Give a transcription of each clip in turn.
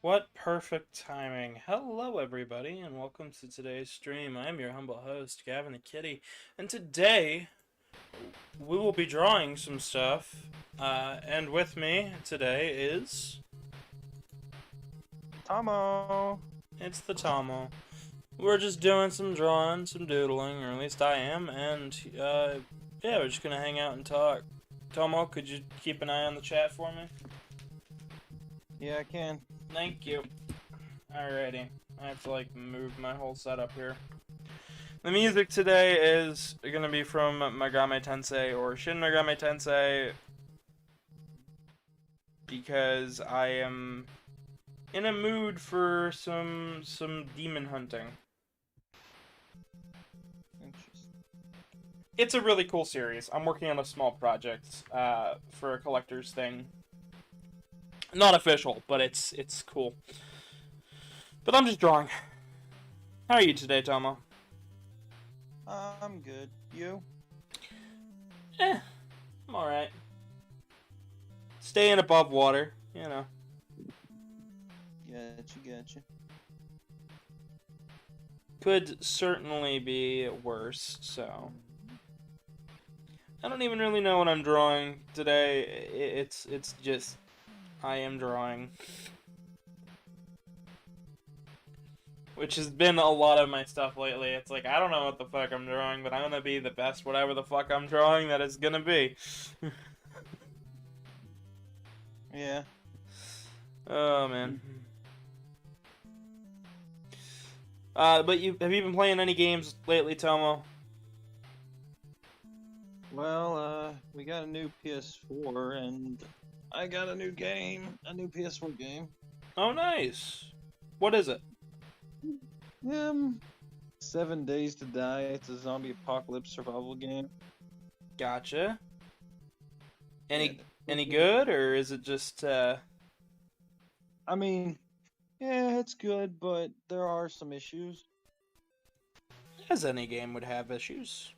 What perfect timing. Hello, everybody, and welcome to today's stream. I am your humble host, Gavin the Kitty, and today we will be drawing some stuff. And with me today is. Tomo. It's the Tomo. We're just doing some drawing, some doodling, or at least I am, and yeah, we're just gonna hang out and talk. Tomo, could you keep an eye on the chat for me? Yeah, I can. Thank you. Alrighty. I have to, move my whole setup here. The music today is going to be from Megami Tensei or Shin Megami Tensei because I am in a mood for some demon hunting. Interesting. It's a really cool series. I'm working on a small project for a collector's thing. Not official, but it's cool. But I'm just drawing. How are you today, Tomo? I'm good. You? I'm alright. Staying above water, you know. Gotcha. Could certainly be worse, so. I don't even really know what I'm drawing today. It's just I am drawing. Which has been a lot of my stuff lately. It's like, I don't know what the fuck I'm drawing, but I'm gonna be the best whatever the fuck I'm drawing that it's gonna be. Yeah. Oh, man. But have you been playing any games lately, Tomo? Well, we got a new PS4 and I got a new PS4 game. Oh, nice. What is it? 7 Days to Die. It's a zombie apocalypse survival game. Gotcha. Yeah, Any good, or is it just, I mean, yeah, it's good, but there are some issues. as any game would have issues.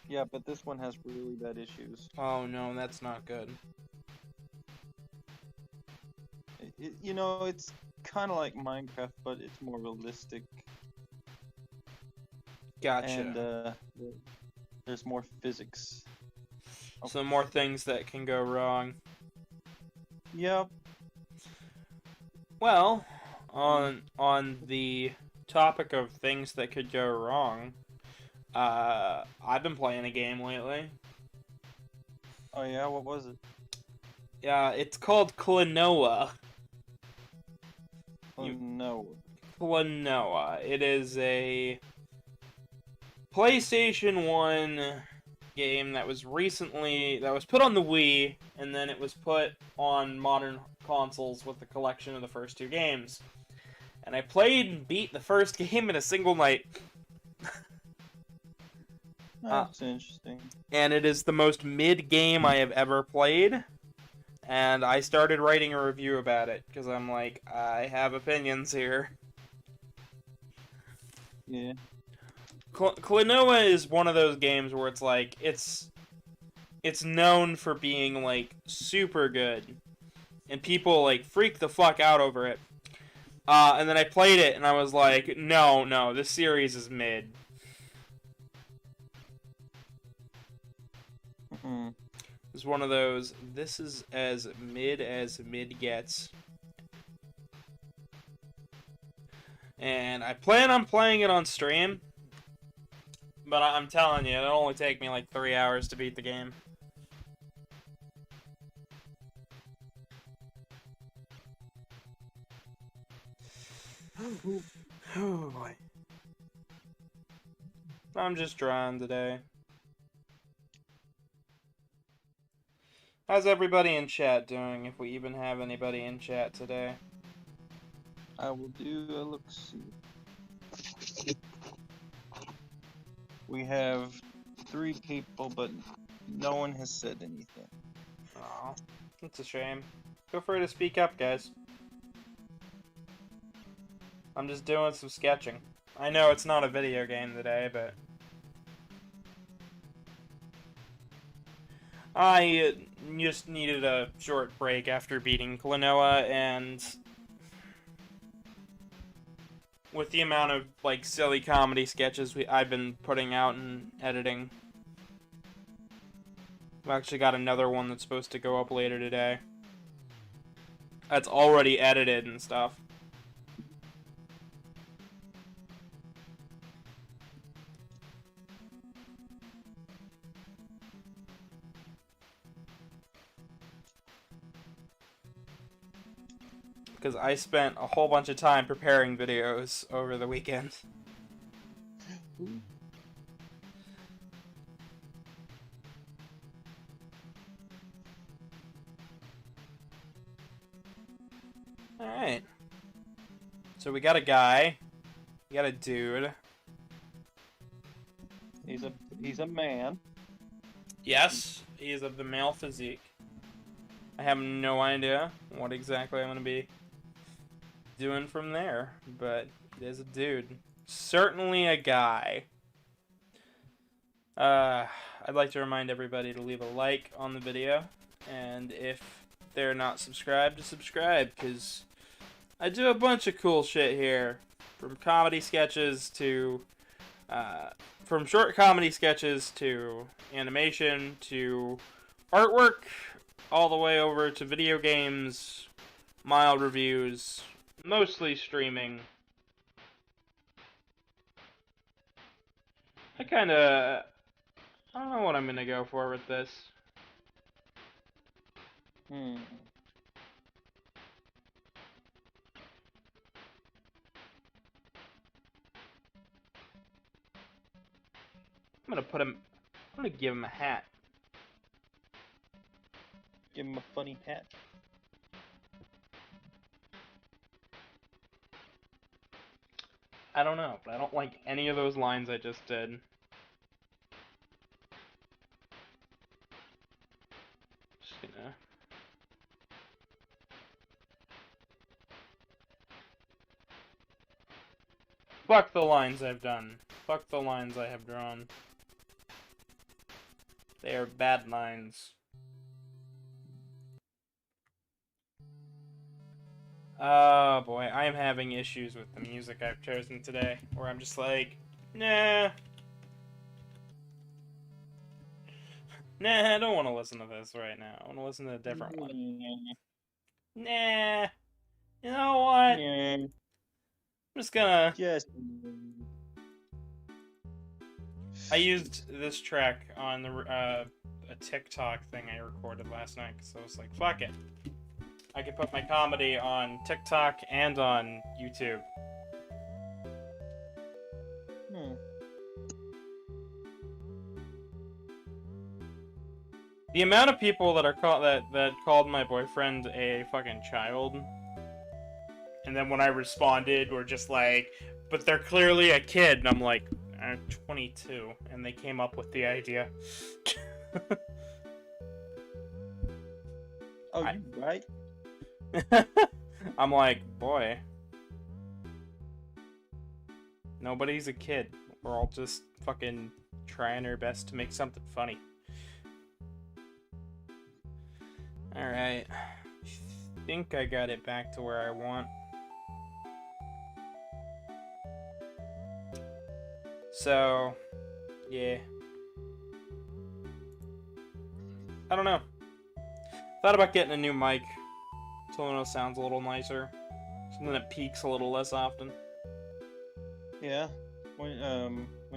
Yeah, but this one has really bad issues. Oh no, that's not good. It's kind of like Minecraft, but it's more realistic. Gotcha. And there's more physics. So more things that can go wrong. Yep. Well, on the topic of things that could go wrong, I've been playing a game lately. Oh yeah, what was it? Yeah, it's called Klonoa. Oh no. Klonoa. It is a PlayStation 1 game that was put on the Wii, and then it was put on modern consoles with a collection of the first two games. And I played and beat the first game in a single night. That's interesting. And it is the most mid game I have ever played. And I started writing a review about it, because I'm like, I have opinions here. Yeah. Klonoa is one of those games where it's like, it's known for being, like, super good. And people, like, freak the fuck out over it. And then I played it, and I was like, no, this series is mid. It's one of those, this is as mid gets. And I plan on playing it on stream. But I'm telling you, it'll only take me like 3 hours to beat the game. Oh boy. I'm just drawing today. How's everybody in chat doing, if we even have anybody in chat today? I will do a look-see. We have 3 people, but no one has said anything. Aw, that's a shame. Feel free to speak up, guys. I'm just doing some sketching. I know it's not a video game today, but I just needed a short break after beating Klonoa, and with the amount of like silly comedy sketches I've been putting out and editing, I've actually got another one that's supposed to go up later today. That's already edited and stuff. Because I spent a whole bunch of time preparing videos over the weekend. Alright. So we got a guy. We got a dude. He's a man. Yes, he is of the male physique. I have no idea what exactly I'm going to be doing from there, but it is a dude. Certainly a guy. I'd like to remind everybody to leave a like on the video, and if they're not subscribed, to subscribe, because I do a bunch of cool shit here, from comedy sketches to, from short comedy sketches to animation to artwork, all the way over to video games, mild reviews, mostly streaming. I don't know what I'm gonna go for with this. Hmm. I'm gonna give him a hat. Give him a funny pat. I don't know, but I don't like any of those lines I just did. Just gonna... Fuck the lines I've done. Fuck the lines I have drawn. They are bad lines. Oh boy, I am having issues with the music I've chosen today, where I'm just like, nah. Nah, I don't want to listen to this right now. I want to listen to a different one. Nah. You know what? Yeah. I'm just gonna... Just. I used this track on the a TikTok thing I recorded last night, so I was like, fuck it. I could put my comedy on TikTok and on YouTube. Hmm. The amount of people that are that called my boyfriend a fucking child, and then when I responded, were just like, "But they're clearly a kid," and I'm like, "I'm 22," and they came up with the idea. Oh, you right? I'm like, boy, nobody's a kid. We're all just fucking trying our best to make something funny. Alright. I think I got it back to where I want. So, yeah. I don't know. Thought about getting a new mic. Something that sounds a little nicer. Something that peaks a little less often. Yeah. When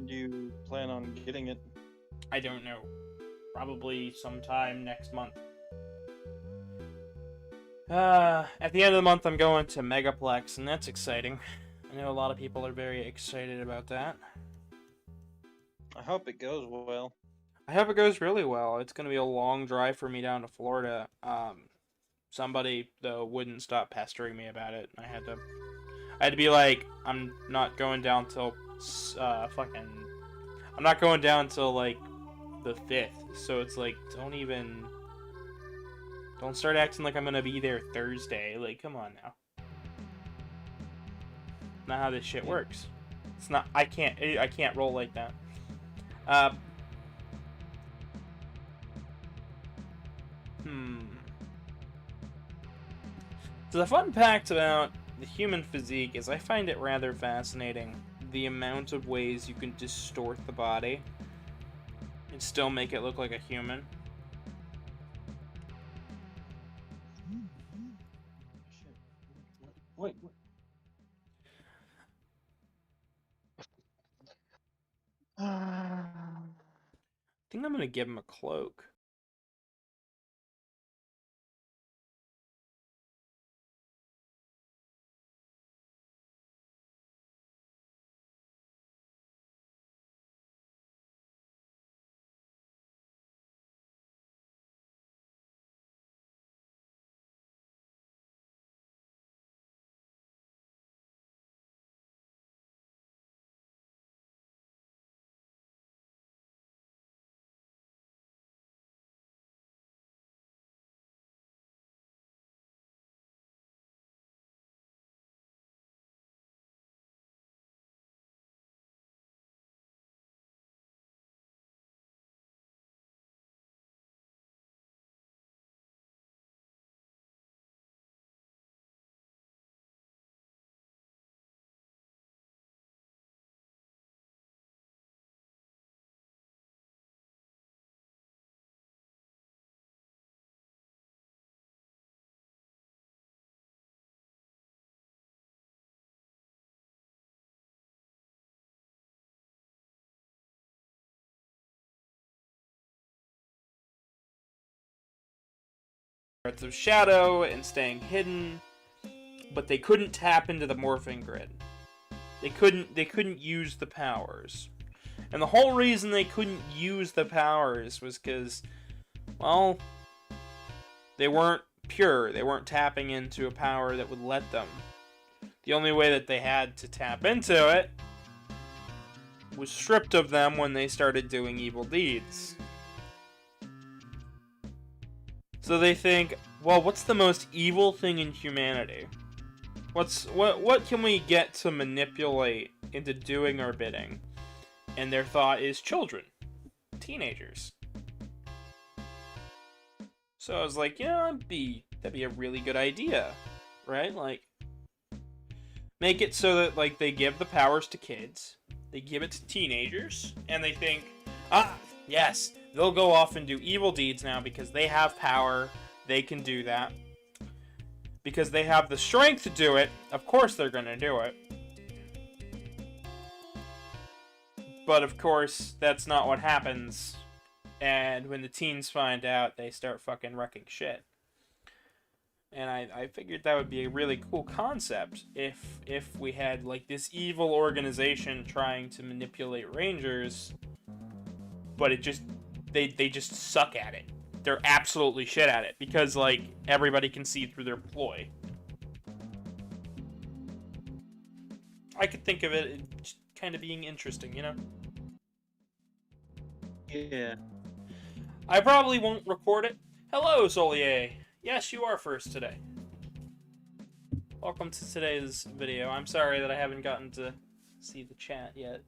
do you plan on getting it? I don't know. Probably sometime next month. At the end of the month, I'm going to Megaplex, and that's exciting. I know a lot of people are very excited about that. I hope it goes well. I hope it goes really well. It's going to be a long drive for me down to Florida. Somebody, though, wouldn't stop pestering me about it. I had to be like, I'm not going down till, I'm not going down till, like, the 5th. So it's like, don't start acting like I'm gonna be there Thursday. Like, come on now. Not how this shit works. It's not. I can't roll like that. Hmm. So the fun fact about the human physique is I find it rather fascinating. The amount of ways you can distort the body and still make it look like a human. Wait. I think I'm gonna give him a cloak. Parts of shadow and staying hidden, but they couldn't tap into the morphing grid. They couldn't use the powers. And the whole reason they couldn't use the powers was because, well, they weren't pure. They weren't tapping into a power that would let them. The only way that they had to tap into it was stripped of them when they started doing evil deeds. So they think, well, what's the most evil thing in humanity? What can we get to manipulate into doing our bidding? And their thought is children, teenagers. So I was like, yeah, that'd be a really good idea, right? Like, make it so that like they give the powers to kids, they give it to teenagers, and they think, yes, they'll go off and do evil deeds now because they have power, they can do that. Because they have the strength to do it, of course they're gonna do it. But of course, that's not what happens. And when the teens find out, they start fucking wrecking shit. And I figured that would be a really cool concept if we had like this evil organization trying to manipulate rangers, but they just suck at it. They're absolutely shit at it because like everybody can see through their ploy. I could think of it kind of being interesting, you know? Yeah. I probably won't record it. Hello, Solier. Yes, you are first today. Welcome to today's video. I'm sorry that I haven't gotten to see the chat yet.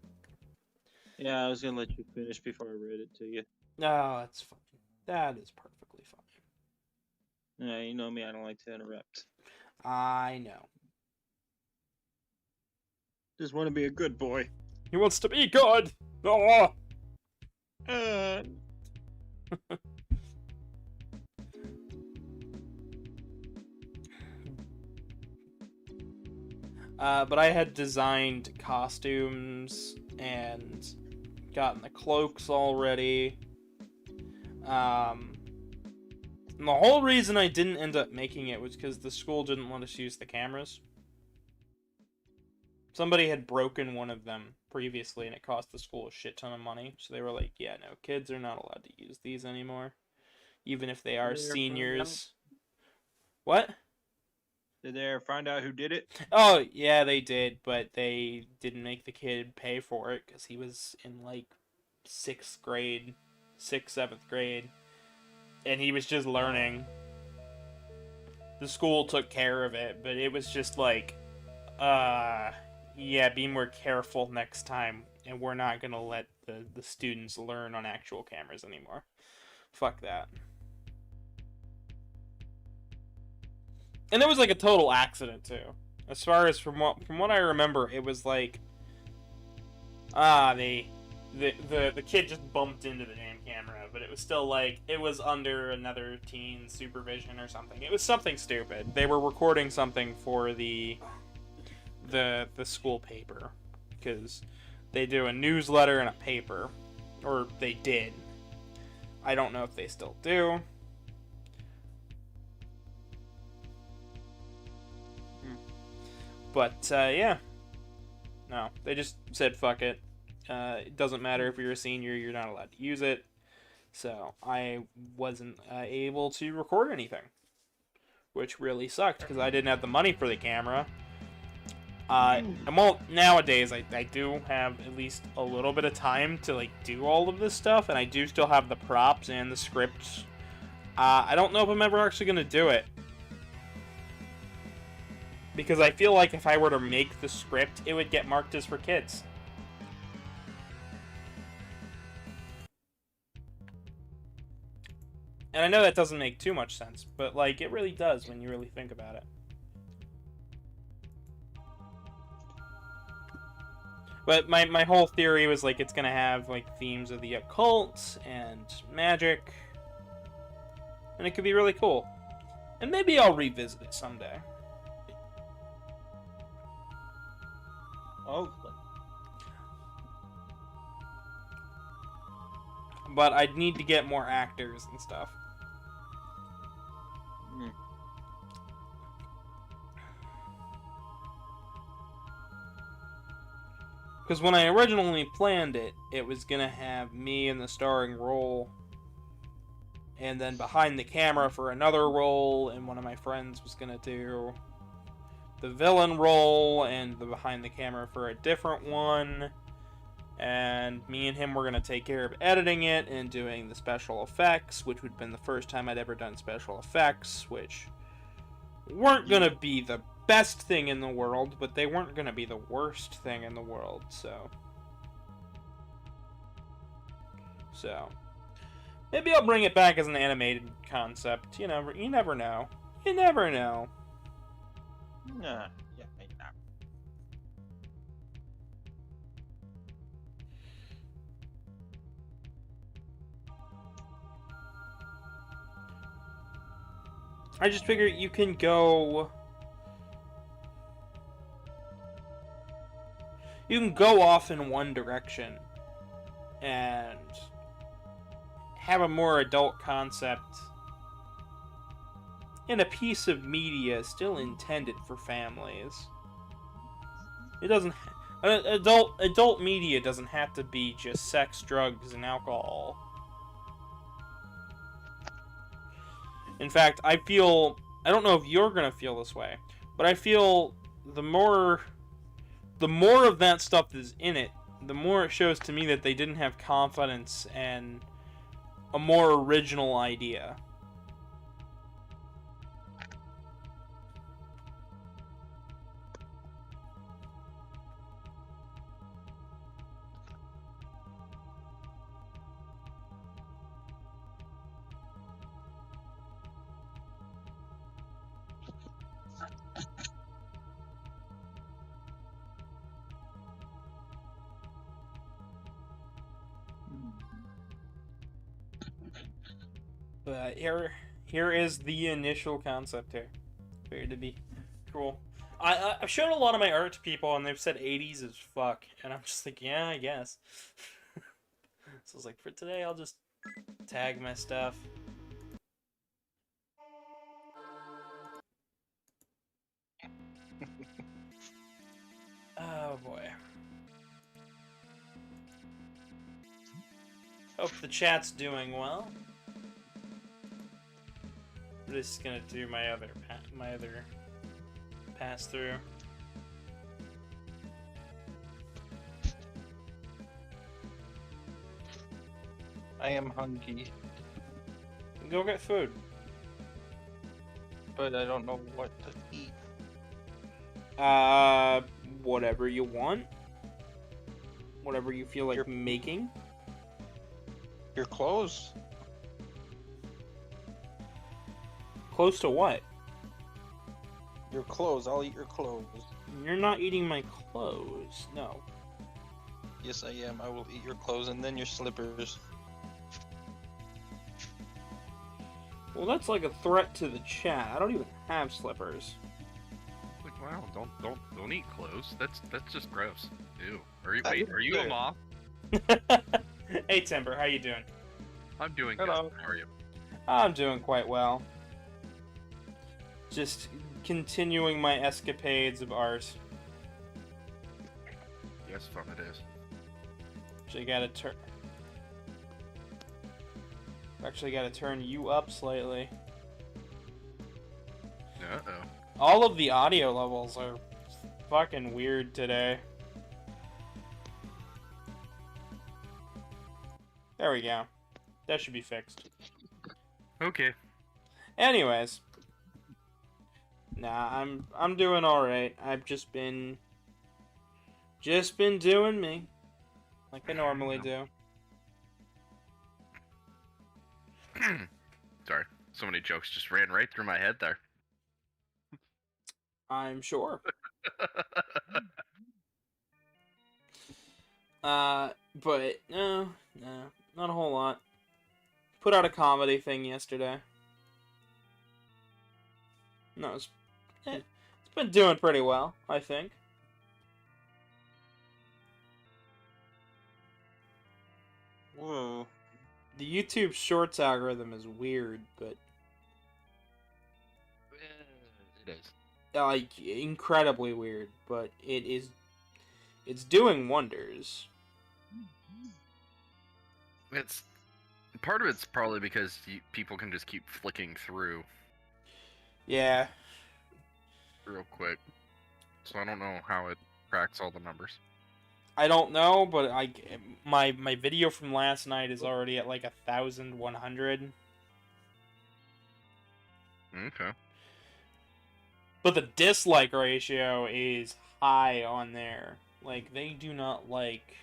Yeah, I was gonna let you finish before I read it to you. No, that's fine. That is perfectly fine. Yeah, you know me, I don't like to interrupt. I know. Just want to be a good boy. He wants to be good! Oh! Uh, But I had designed costumes and gotten the cloaks already. And the whole reason I didn't end up making it was because the school didn't let us use the cameras. Somebody had broken one of them previously and it cost the school a shit ton of money. So they were like, yeah, no, kids are not allowed to use these anymore. Even if they are seniors. What? Did they ever find out who did it? Oh, yeah, they did, but they didn't make the kid pay for it because he was in like 6th grade, 6th, 7th grade, and he was just learning. The school took care of it, but it was just like, yeah, be more careful next time, and we're not gonna let the students learn on actual cameras anymore. Fuck that. And it was like a total accident too. As far as from what I remember, it was like the kid just bumped into the damn camera, but it was still like it was under another teen's supervision or something. It was something stupid. They were recording something for the school paper because they do a newsletter and a paper, or they did. I don't know if they still do. But yeah, no, they just said fuck it. It doesn't matter if you're a senior, you're not allowed to use it. So I wasn't able to record anything, which really sucked because I didn't have the money for the camera. And well, nowadays I do have at least a little bit of time to like do all of this stuff, and I do still have the props and the scripts. I don't know if I'm ever actually gonna do it, because I feel like if I were to make the script, it would get marked as for kids. And I know that doesn't make too much sense, but like it really does when you really think about it. But my whole theory was like it's gonna have like themes of the occult and magic, and it could be really cool. And maybe I'll revisit it someday. Hopefully. But I'd need to get more actors and stuff. Because when I originally planned it, it was gonna have me in the starring role, and then behind the camera for another role, and one of my friends was gonna do the villain role, and the behind the camera for a different one, and me and him were gonna take care of editing it and doing the special effects, which would have been the first time I'd ever done special effects, which weren't gonna be the best thing in the world, but they weren't gonna be the worst thing in the world, so maybe I'll bring it back as an animated concept. You never know. You never know. Nah, yeah, maybe not. I just figure you can go off in one direction and have a more adult concept in a piece of media still intended for families. It doesn't adult media doesn't have to be just sex, drugs, and alcohol. In fact, I don't know if you're gonna feel this way, but I feel the more of that stuff is in it, the more it shows to me that they didn't have confidence and a more original idea. But here is the initial concept here. Figured to be cool. I've shown a lot of my art to people, and they've said 80s as fuck, and I'm just like, yeah, I guess. So I was like, for today, I'll just tag my stuff. Oh boy. Hope the chat's doing well. I'm just gonna do my other pass through. I am hungry, Go get food. but I don't know what to eat. Whatever you want. Whatever you feel like making. Your clothes? Close to what? Your clothes. I'll eat your clothes. You're not eating my clothes. No. Yes, I am. I will eat your clothes and then your slippers. Well, that's like a threat to the chat. I don't even have slippers. Like, wow, don't eat clothes. That's just gross. Ew. I Wait, didn't are you do a it. moth? Hey, Timber, how you doing? I'm doing Hello. good. How are you? I'm doing quite well. Just continuing my escapades of art. Yes, fun it is. Actually, gotta turn you up slightly. Uh-oh. All of the audio levels are fucking weird today. There we go. That should be fixed. Okay. Anyways. Nah, I'm doing alright. I've just been doing me. Like I normally do. Sorry. So many jokes just ran right through my head there. I'm sure. But no, not a whole lot. Put out a comedy thing yesterday. No, it's been doing pretty well, I think. Whoa. The YouTube Shorts algorithm is weird, but It is. like incredibly weird, but it's doing wonders. It's part of it's probably because people can just keep flicking through Yeah, real quick. So I don't know how it tracks all the numbers. I don't know, but my video from last night is already at like 1,100. Okay. But the dislike ratio is high on there. Like they do not like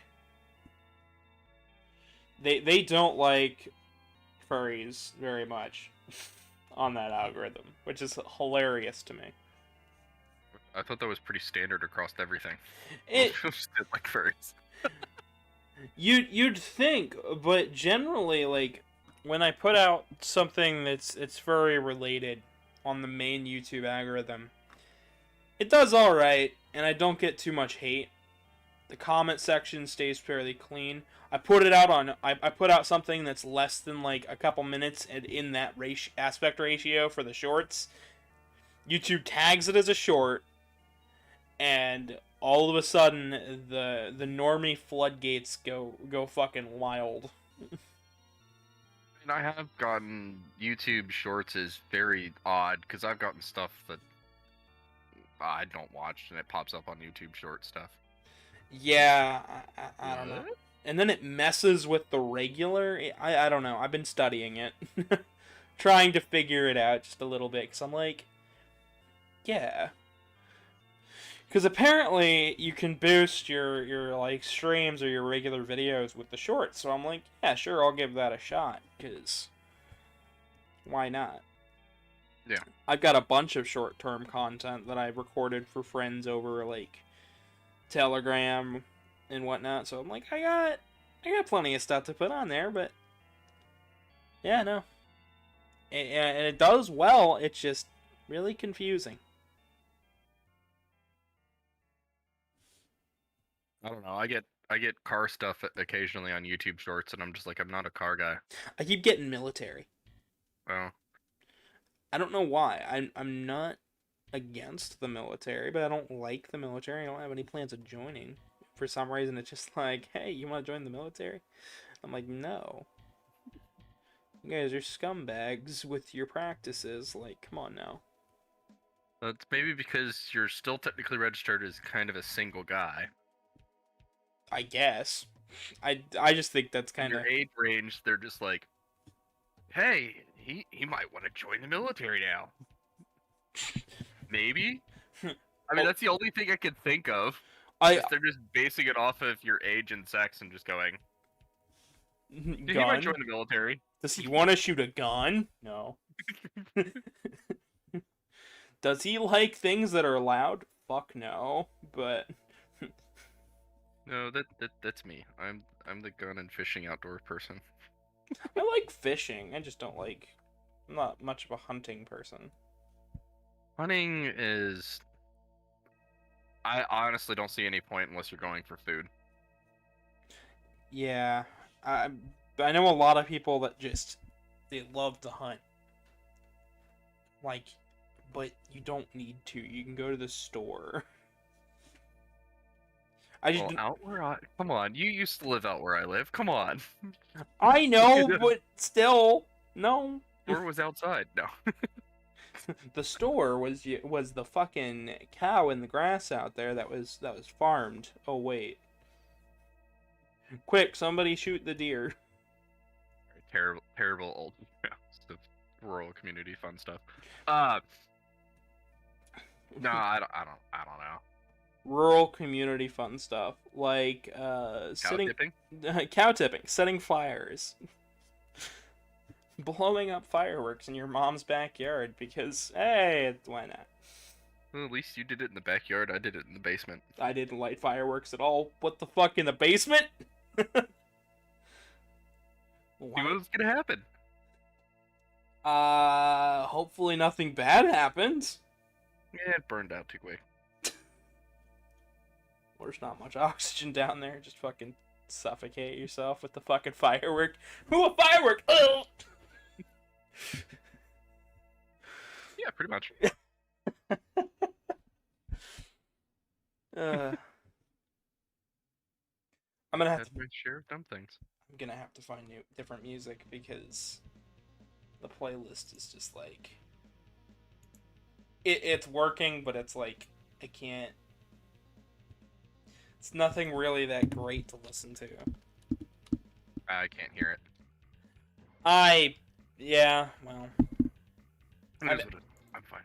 they don't like furries very much on that algorithm, which is hilarious to me. I thought that was pretty standard across everything. It Just did like furries. you'd think, but generally like when I put out something it's furry related on the main YouTube algorithm, it does all right and I don't get too much hate. The comment section stays fairly clean. I put it out on. I put out something that's less than like a couple minutes and in that aspect ratio for the shorts. YouTube tags it as a short, and all of a sudden the normie floodgates go fucking wild. And I have gotten YouTube Shorts is very odd because I've gotten stuff that I don't watch and it pops up on YouTube Short stuff. Yeah, I don't know. And then it messes with the regular. I don't know. I've been studying it, trying to figure it out just a little bit. Cause I'm like, yeah. Because apparently you can boost your like streams or your regular videos with the shorts. So I'm like, yeah, sure, I'll give that a shot. Cause why not? Yeah. I've got a bunch of short-term content that I've recorded for friends over like Telegram and whatnot. So I'm like, I got plenty of stuff to put on there, but yeah, no. And it does well. It's just really confusing. I don't know. I get car stuff occasionally on YouTube Shorts, and I'm just like, I'm not a car guy. I keep getting military. Oh. I don't know why. I'm not against the military, but I don't like the military. I don't have any plans of joining. For some reason, it's just like, hey, you want to join the military? I'm like, no. You guys are scumbags with your practices. Like, come on now. It's maybe because you're still technically registered as kind of a single guy. I guess. I just think that's kind of... Your age range, they're just like, hey, he might want to join the military now. Maybe? I mean, that's the only thing I can think of. They're just basing it off of your age and sex and just going, he might join the military. Does he want to shoot a gun? No. Does he like things that are loud? Fuck no. But No, that's me. I'm the gun and fishing outdoor person. I like fishing. I just don't like. I'm not much of a hunting person. Hunting is. I honestly don't see any point unless you're going for food. Yeah, I I know a lot of people that just they love to hunt. Like, but you don't need to. You can go to the store. I just Well, out where I come on, you used to live out where I live. Come on, I know, but still, no. or was outside. No, The store was the fucking cow in the grass out there that was farmed. Oh wait. Quick, somebody shoot the deer. terrible old stuff, rural community fun stuff. Uh, no, I don't know. Rural community fun stuff like Cow sitting tipping. cow tipping, setting fires, blowing up fireworks in your mom's backyard because hey, why not? Well, at least you did it in the backyard. I did it in the basement. I didn't light fireworks at all. What the fuck in the basement? See what was gonna happen? Hopefully nothing bad happens. Yeah, it burned out too quick. There's not much oxygen down there. Just fucking suffocate yourself with the fucking firework. Ooh, a firework! Ugh! Yeah, pretty much. I'm gonna have Had to. my share of dumb things. I'm gonna have to find different music because the playlist is just like it's working, but it's like I can't. It's nothing really that great to listen to. I can't hear it. Yeah, well. I'm fine.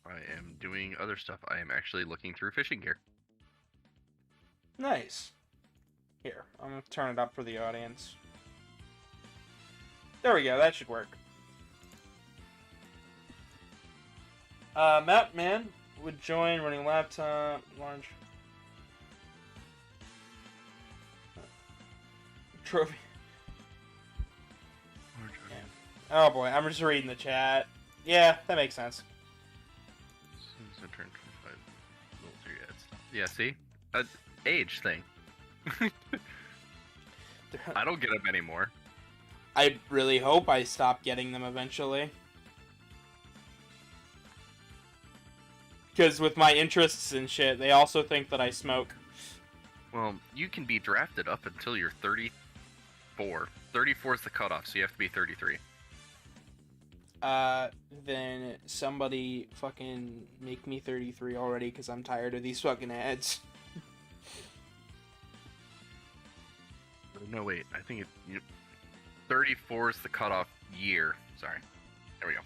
I am doing other stuff. I am actually looking through fishing gear. Nice. Here, I'm gonna turn it up for the audience. There we go, that should work. Map man would join running laptop, large trophy. Oh boy, I'm just reading the chat. Yeah, that makes sense. Yeah, see? Age thing. I don't get them anymore. I really hope I stop getting them eventually. Because with my interests and shit, they also think that I smoke. Well, you can be drafted up until you're 34. 34 is the cutoff, so you have to be 33. Then somebody fucking make me 33 already, because I'm tired of these fucking ads. No, wait. I think 34 is the cutoff year. Sorry. There we go.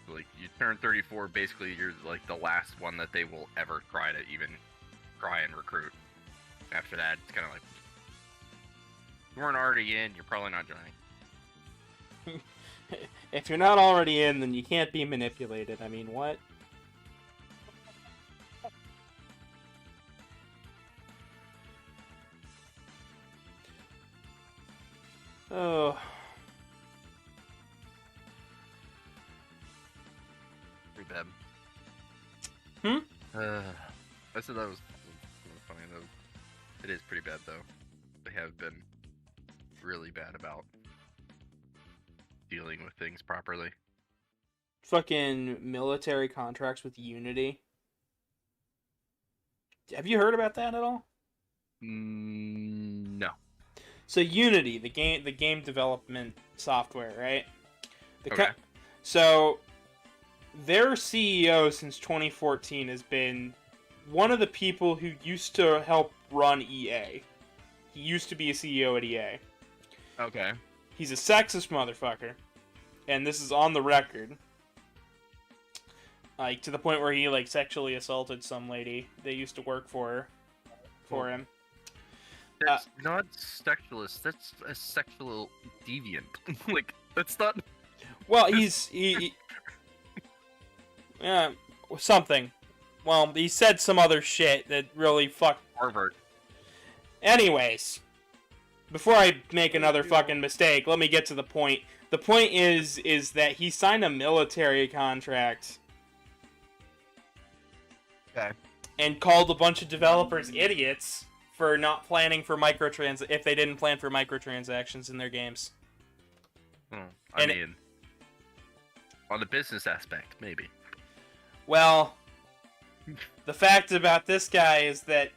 So, like, you turn 34, basically you're like the last one that they will ever try to even try and recruit. After that, it's kind of like, you weren't already in, you're probably not joining. If you're not already in, then you can't be manipulated. I mean, what? Oh. Pretty bad. I said that was funny though. It is pretty bad though. They have been really bad about dealing with things properly. Fucking military contracts with Unity. Have you heard about that at all? No. So Unity, the game development software, right? Okay. So their CEO since 2014 has been one of the people who used to help run EA. He used to be a CEO at EA. Okay. He's a sexist motherfucker, and this is on the record. Like to the point where he like sexually assaulted some lady that used to work for him. That's not sexualist. That's a sexual deviant. Like, that's not. Well, yeah, something. Well, he said some other shit that really fucked. Harvard. Anyways, before I make another fucking mistake, let me get to the point. The point is that he signed a military contract. Okay. And called a bunch of developers idiots for not planning for if they didn't plan for microtransactions in their games. I mean, on the business aspect, maybe. Well, the fact about this guy is that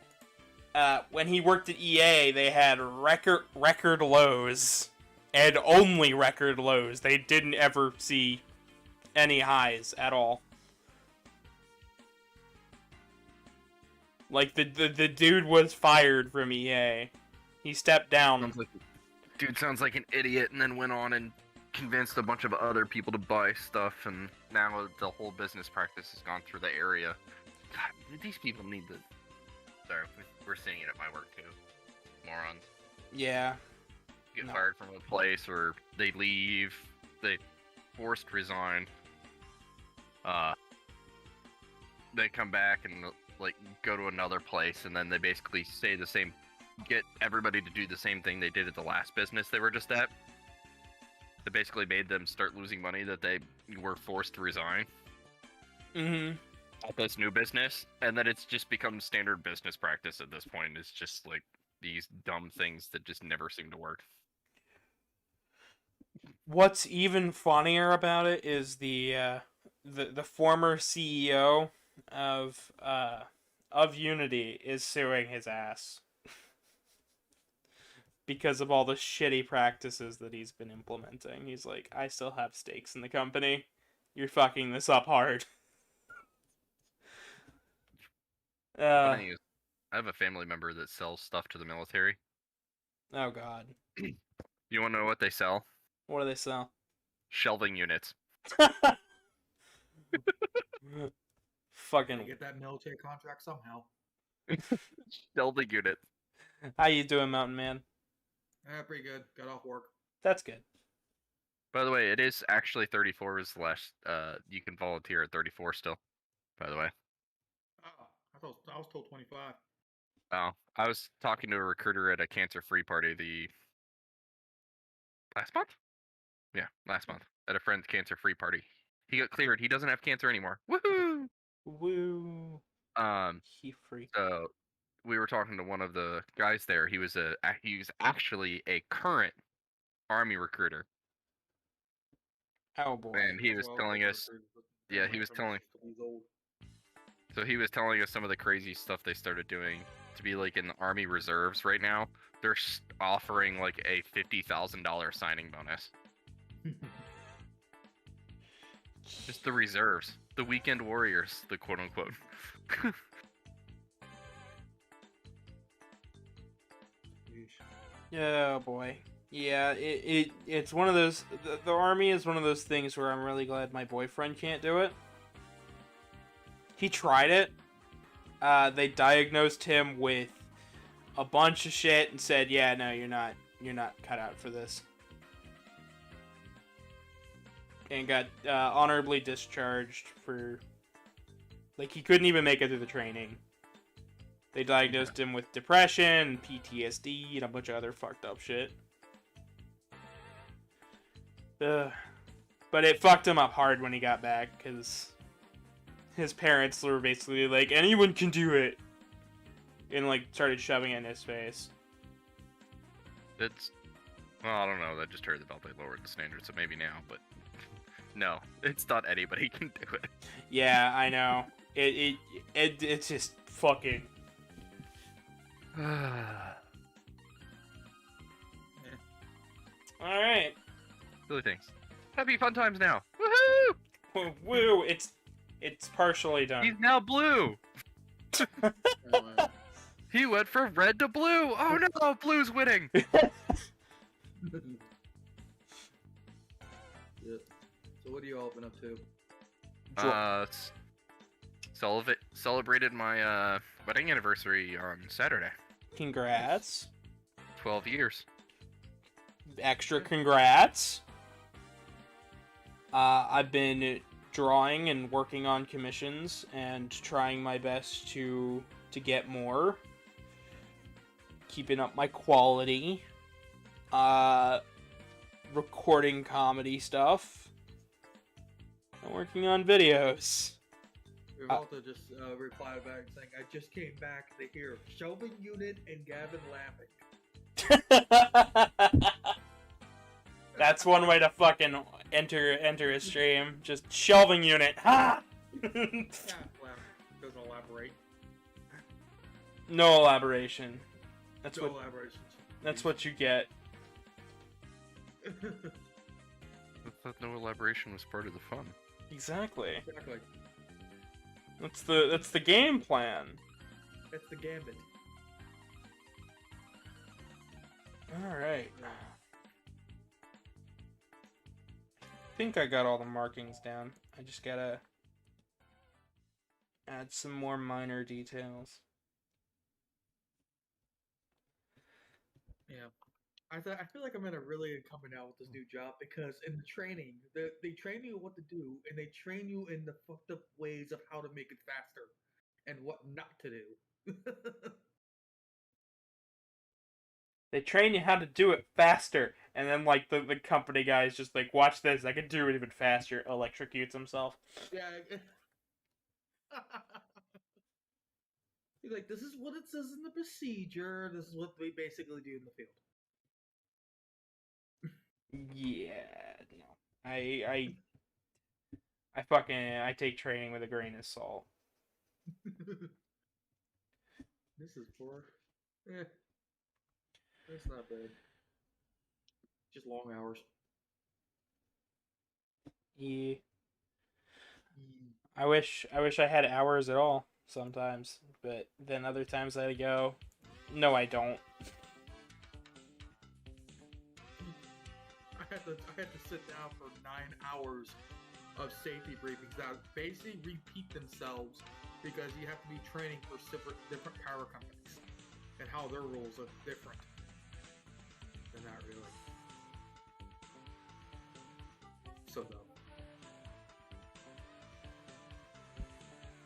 when he worked at EA, they had record lows, and only record lows. They didn't ever see any highs at all. Like, the dude was fired from EA. He stepped down. Dude sounds like an idiot, and then went on and convinced a bunch of other people to buy stuff, and now the whole business practice has gone through the area. God, these people need to... Sorry, we're seeing it at my work, too. Morons. Yeah. Get fired from a place, or they leave, they forced resign. They come back and... like, go to another place, and then they basically say the same, get everybody to do the same thing they did at the last business they were just at. That basically made them start losing money that they were forced to resign. Mm-hmm. At this new business, and then it's just become standard business practice at this point. It's just, like, these dumb things that just never seem to work. What's even funnier about it is the former CEO of Unity is suing his ass because of all the shitty practices that he's been implementing. He's like, I still have stakes in the company. You're fucking this up hard. Funny is, I have a family member that sells stuff to the military. Oh god. You want to know what they sell? What do they sell? Shelving units. Fucking. Get that military contract somehow. Shelving units. How you doing, Mountain Man? Pretty good. Got off work. That's good. By the way, it is actually 34 is the last. You can volunteer at 34 still. By the way. Oh, I was told 25. Oh, I was talking to a recruiter at a cancer-free party last month. Yeah, last month at a friend's cancer-free party. He got cleared. He doesn't have cancer anymore. Woohoo! Woo. He freaked. So we were talking to one of the guys there. He was actually a current Army recruiter. Oh boy. And he was telling us, yeah, he was telling. So he was telling us some of the crazy stuff they started doing to be like in the Army Reserves right now. They're offering like a $50,000 signing bonus. Just the reserves, the weekend warriors, the quote unquote. Oh boy. Yeah, it's one of those. The Army is one of those things where I'm really glad my boyfriend can't do it. He tried it. They diagnosed him with a bunch of shit and said, "Yeah, no, you're not cut out for this." And got honorably discharged for, like, he couldn't even make it through the training. They diagnosed him with depression, PTSD, and a bunch of other fucked up shit. But it fucked him up hard when he got back, because his parents were basically like, anyone can do it, and like started shoving it in his face. Well, I don't know. I just heard about they lowered the standards, so maybe now, but no, it's not anybody can do it. Yeah, I know. It's just fucking. All right. Silly things. Happy fun times now. Woohoo! Woo! It's partially done. He's now blue. He went from red to blue. Oh no, blue's winning. Yeah. So what have you all been up to? Celebrated my wedding anniversary on Saturday. Congrats. 12 years. Extra congrats. I've been drawing and working on commissions and trying my best to get more. Keeping up my quality. Recording comedy stuff. And working on videos. Revolta just replied back saying, I just came back to hear Shelving Unit and Gavin laughing. That's one way to fucking enter a stream. Just shelving unit. Ha! Yeah, well, doesn't elaborate. No elaboration. That's No what. elaborations. That's what you get. I thought no elaboration was part of the fun. Exactly. Exactly. That's the game plan. That's the gambit. All right. I think I got all the markings down. I just gotta add some more minor details. Yeah. I feel like I'm gonna really coming out with this new job because in the training, they train you what to do and they train you in the fucked up ways of how to make it faster and what not to do. They train you how to do it faster, and then like the company guy's just like, watch this, I can do it even faster. Electrocutes himself. Yeah. He's like, this is what it says in the procedure. This is what we basically do in the field. Yeah, no. I take training with a grain of salt. This is poor. Eh, that's not bad. Just long hours. Yeah. Mm. I wish I had hours at all sometimes, but then other times I go, no, I don't. I had to sit down for 9 hours of safety briefings that basically repeat themselves because you have to be training for different power companies and how their rules are different. They're not really. So dumb.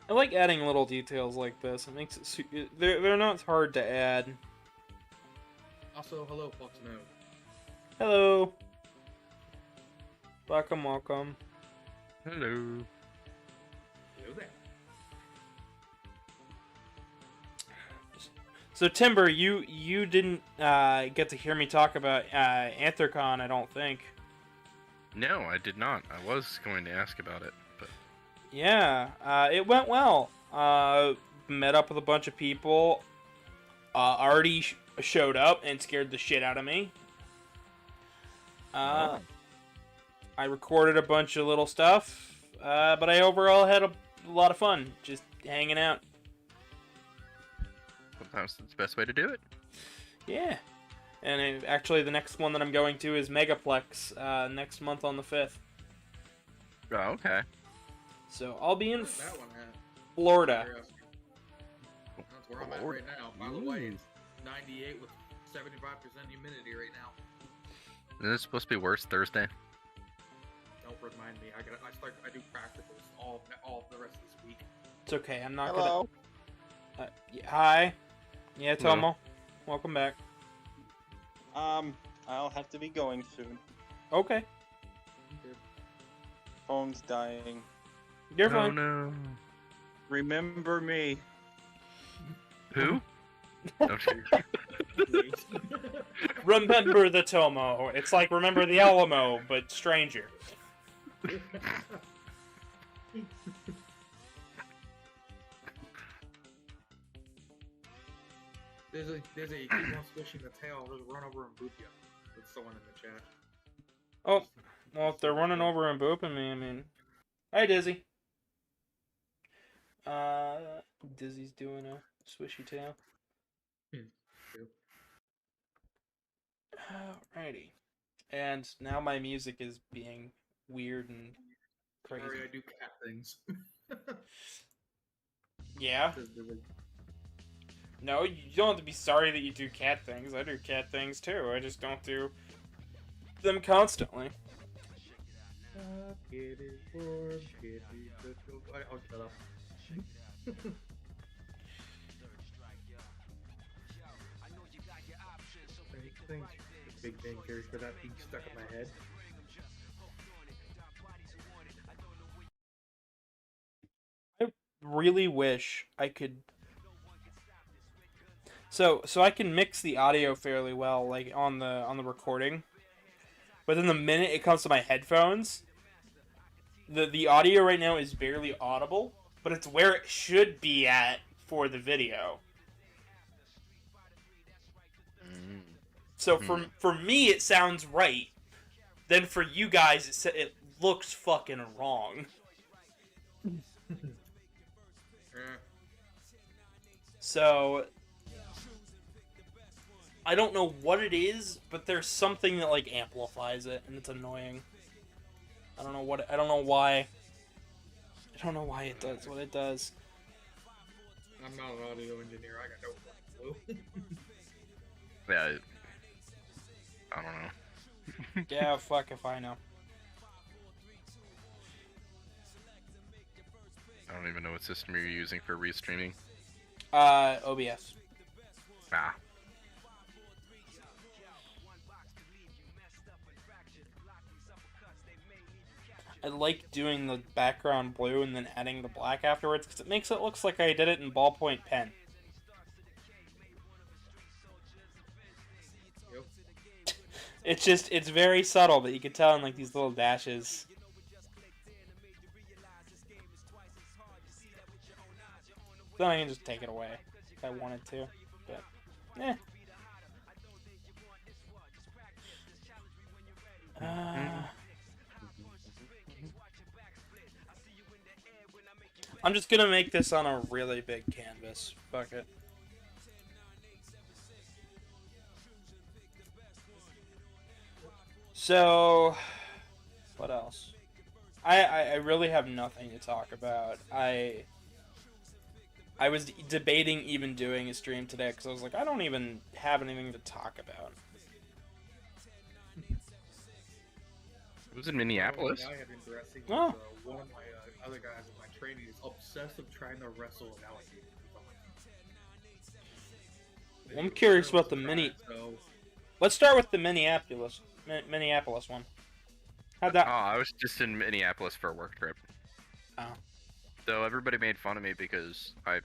I like adding little details like this. It makes it they're not hard to add. Also, hello, Fox No. Hello. Welcome. Hello. Hello there. So Timber, you didn't get to hear me talk about Anthrocon, I don't think. No, I did not. I was going to ask about it, but Yeah, it went well. Met up with a bunch of people. Already showed up and scared the shit out of me. I recorded a bunch of little stuff, but I overall had a lot of fun just hanging out. sometimes it's the best way to do it. Yeah. And actually, the next one that I'm going to is Megaplex next month on the 5th. Oh, okay. So I'll be in Where's that one at? Florida. Curiosity. That's where I'm at right now. By the way, it's 98 with 75% humidity right now. Isn't this supposed to be worse Thursday? Don't remind me. I do practicals all the rest of this week. It's okay. I'm not Hello. gonna. Hi. Yeah, Hello. Tomo. Welcome back. I'll have to be going soon. Okay. Phone's dying. You're Oh fine. no. Remember me. Who? Oh, Please. Remember the Tomo. It's like remember the Alamo, but stranger. There's a keep on squishing the tail. Just run over and boop you. That's someone in the chat. Oh, well, if they're running over and booping me, I mean, hi Dizzy. Dizzy's doing a swishy tail. Alrighty. And now my music is being weird and crazy. Sorry, I do cat things. Yeah. No, you don't have to be sorry that you do cat things. I do cat things too. I just don't do them constantly. It is warm, it is I'll shut up. Thanks, Big Bang Theory, for that being stuck in my head. I really wish I could. So I can mix the audio fairly well, like on the recording. But then the minute it comes to my headphones, the audio right now is barely audible, but it's where it should be at for the video. So for me, it sounds right. Then for you guys, it looks fucking wrong. So I don't know what it is, but there's something that like amplifies it, and it's annoying. I don't know what. I don't know why. I don't know why it does what it does. I'm not an audio engineer. I got no fucking clue. Yeah, I don't know. Yeah, fuck if I know. I don't even know what system you're using for restreaming. OBS. Ah. I like doing the background blue and then adding the black afterwards because it makes it look like I did it in ballpoint pen. Yep. It's very subtle, but you can tell in like these little dashes. Then I can just take it away if I wanted to, but eh. I'm just gonna make this on a really big canvas. Fuck it. So, what else? I really have nothing to talk about. I was debating even doing a stream today because I was like, I don't even have anything to talk about. It was in Minneapolis. I have interesting. Oh. One of my other guys in my training is obsessed with trying to wrestle an alligator. I'm curious about the mini. So, Let's start with the Minneapolis one. How'd that? I was just in Minneapolis for a work trip. Oh. So everybody made fun of me because I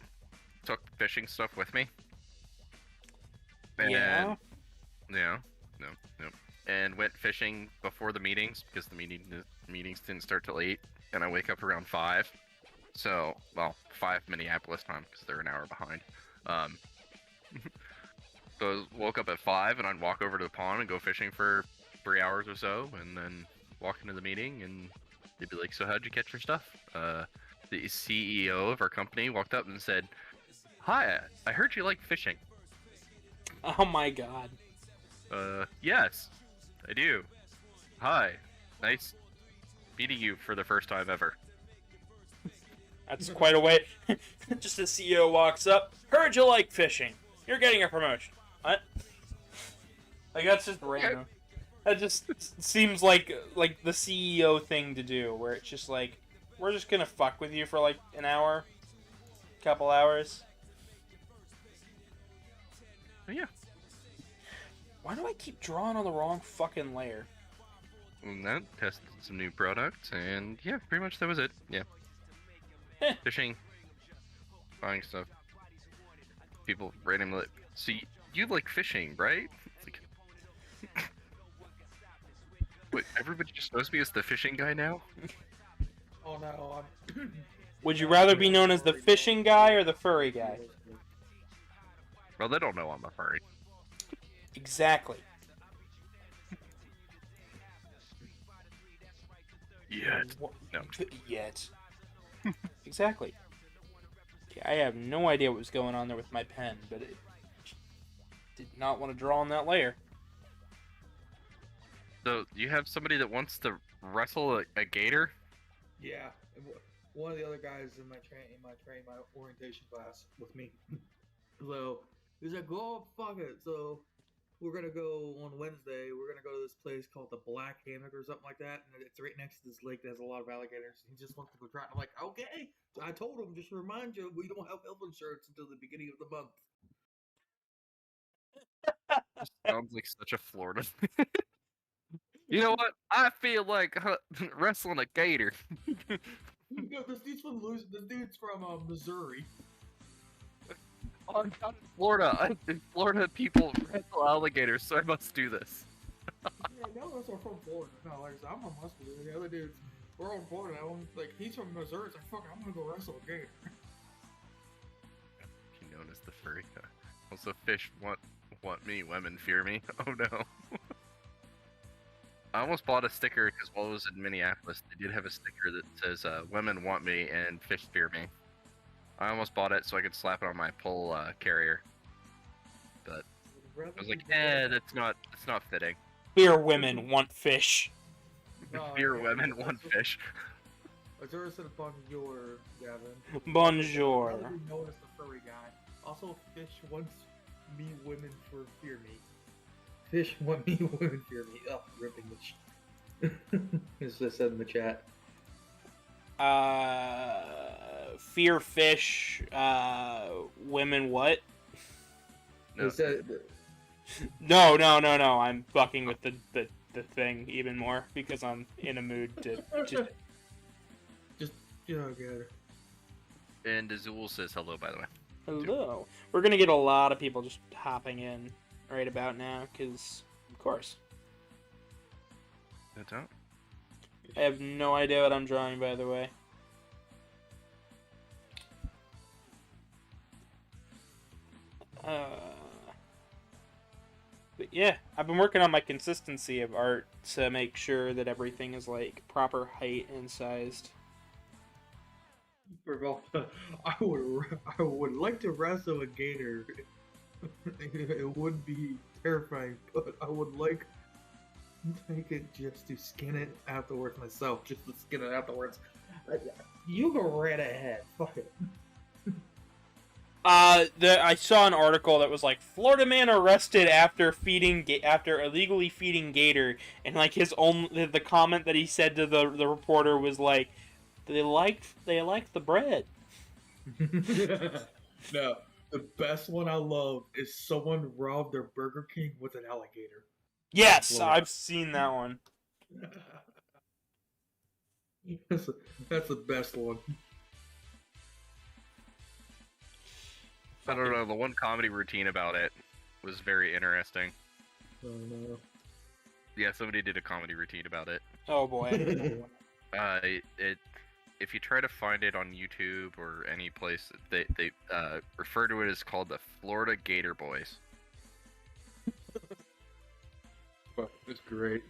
took fishing stuff with me. And Yeah. no. And went fishing before the meetings because the meetings didn't start till 8, and I wake up around 5. So, well, 5 Minneapolis time because they're an hour behind. So I woke up at 5, and I'd walk over to the pond and go fishing for 3 hours or so, and then walk into the meeting, and they'd be like, "So how'd you catch your stuff?" The CEO of our company walked up and said, "Hi, I heard you like fishing." Oh my god. Yes, I do. Hi, nice meeting you for the first time ever. That's quite a way. Just a CEO walks up. Heard you like fishing. You're getting a promotion. What? Like that's just random. That just seems like the CEO thing to do, where it's just like, we're just gonna fuck with you for like an hour, couple hours. Oh, yeah. Why do I keep drawing on the wrong fucking layer? And that tested some new products, and yeah, pretty much that was it. Yeah. Fishing, buying stuff. People randomly. So you like fishing, right? It's like, wait, everybody just knows me as the fishing guy now? oh no, I'm. Would you rather be known as the fishing guy or the furry guy? Well, they don't know I'm a furry. Exactly. Yet. No. Yet. Exactly. Yeah, I have no idea what was going on there with my pen, but it did not want to draw on that layer. So you have somebody that wants to wrestle a gator? Yeah, one of the other guys in my orientation class with me. So he's like, "Oh fuck it." So we're gonna go on Wednesday. We're gonna go to this place called the Black Hammock or something like that, and it's right next to this lake that has a lot of alligators. He just wants to go try it. I'm like, okay. So I told him, just to remind you, we don't have health insurance until the beginning of the month. Just sounds like such a Florida. You know what? I feel like wrestling a gator. No, this dude's from Missouri. Oh, I'm down in Florida. Florida people wrestle alligators, so I must do this. Yeah, none of us are from Florida. No, like I said, I'm from Muscle. The other dudes, we're all from Florida. Like he's from Missouri. It's like, fuck it, I'm gonna go wrestle a gator. Known as the furry. Also, fish want me, women fear me. Oh no. I almost bought a sticker because while I was in Minneapolis, they did have a sticker that says "Women want me and fish fear me." I almost bought it so I could slap it on my pole carrier, but I was like, that's not fitting. Fear women want fish. Fear women want fish. Azura said bonjour, Gavin. Bonjour. Probably known as the furry guy. Also, fish wants me, women for fear me. Fish want me, women fear me. Oh, ripping the as I said in the chat. Fear fish. Women what? No. No. I'm fucking with the thing even more because I'm in a mood to just good. And Azul says hello, by the way. Hello. We're gonna get a lot of people just hopping in right about now, because of course. That's out. I have no idea what I'm drawing, by the way. But yeah, I've been working on my consistency of art to make sure that everything is like proper height and sized. I would like to wrestle a gator. It would be terrifying, but I would like to take it just to skin it afterwards myself. Just to skin it afterwards. You go right ahead. Fuck it. I saw an article that was like Florida man arrested after illegally feeding gator, and like the comment that he said to the reporter was like, they liked the bread. No, the best one I love is someone robbed their Burger King with an alligator. Yes, I've seen that one. That's the best one. I don't know, the one comedy routine about it was very interesting. Oh no. Yeah, somebody did a comedy routine about it. Oh boy. If you try to find it on YouTube or any place, they refer to it as called the Florida Gator Boys. It's great.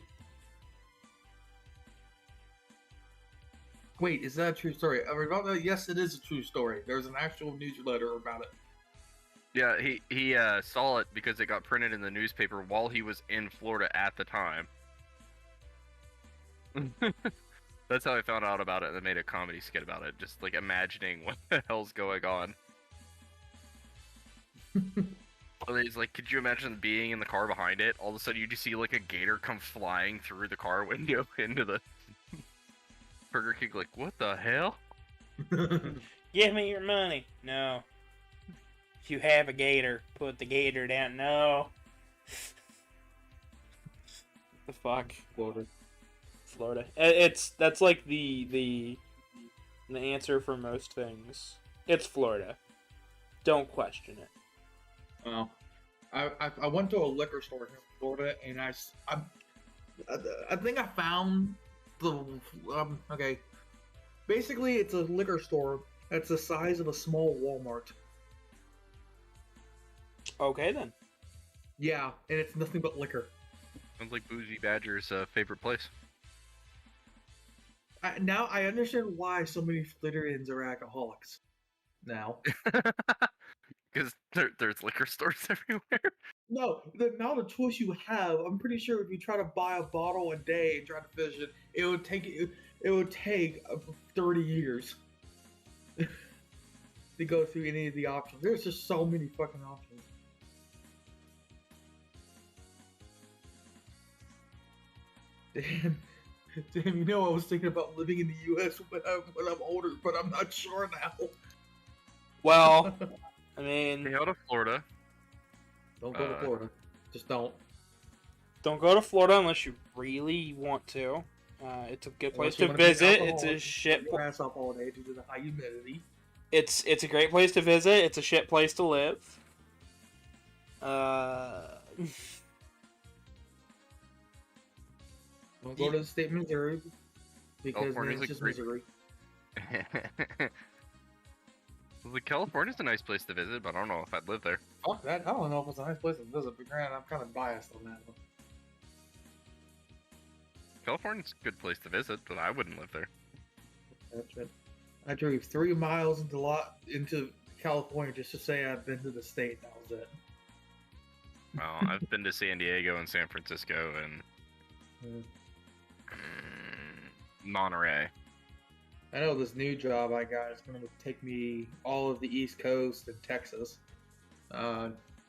Wait, is that a true story? Yes, it is a true story. There's an actual newsletter about it. Yeah, he saw it because it got printed in the newspaper while he was in Florida at the time. That's how I found out about it, and they made a comedy skit about it, just like imagining what the hell's going on. And he's like, could you imagine being in the car behind it? All of a sudden you just see like a gator come flying through the car window into the Burger King, like, what the hell? Give me your money. No. If you have a gator, put the gator down. No. The fuck? Florida. That's like the answer for most things. It's Florida. Don't question it. Well, I went to a liquor store here in Florida, and I think I found the okay. Basically, it's a liquor store that's the size of a small Walmart. Okay then. Yeah, and it's nothing but liquor. Sounds like Boozy Badger's favorite place. Now I understand why so many Floridians are alcoholics. Now. Because there's liquor stores everywhere. No, the amount of choice you have, I'm pretty sure if you try to buy a bottle a day and try to finish it, it would take 30 years to go through any of the options. There's just so many fucking options. Damn, damn, I was thinking about living in the U.S. when I'm older, but I'm not sure now. Well, I Stay mean, out of Florida. Don't go to Florida. Just don't. don't go to Florida unless you really want to. It's a good place Unless you to wanna be an visit. It's a alcoholic, shit. shut your ass off all day due to the high humidity. It's a great place to visit. It's a shit place to live. Don't go to the state of Missouri because California's it's a just great- Missouri. Well, California's a nice place to visit, but I don't know if I'd live there. Fuck that. I don't know if it's a nice place to visit, but granted, I'm kind of biased on that one. California's a good place to visit, but I wouldn't live there. That's it. I drove 3 miles into California just to say I've been to the state. That was it. Well, I've been to San Diego and San Francisco and Monterey. I know this new job I got is going to take me all of the East Coast and Texas.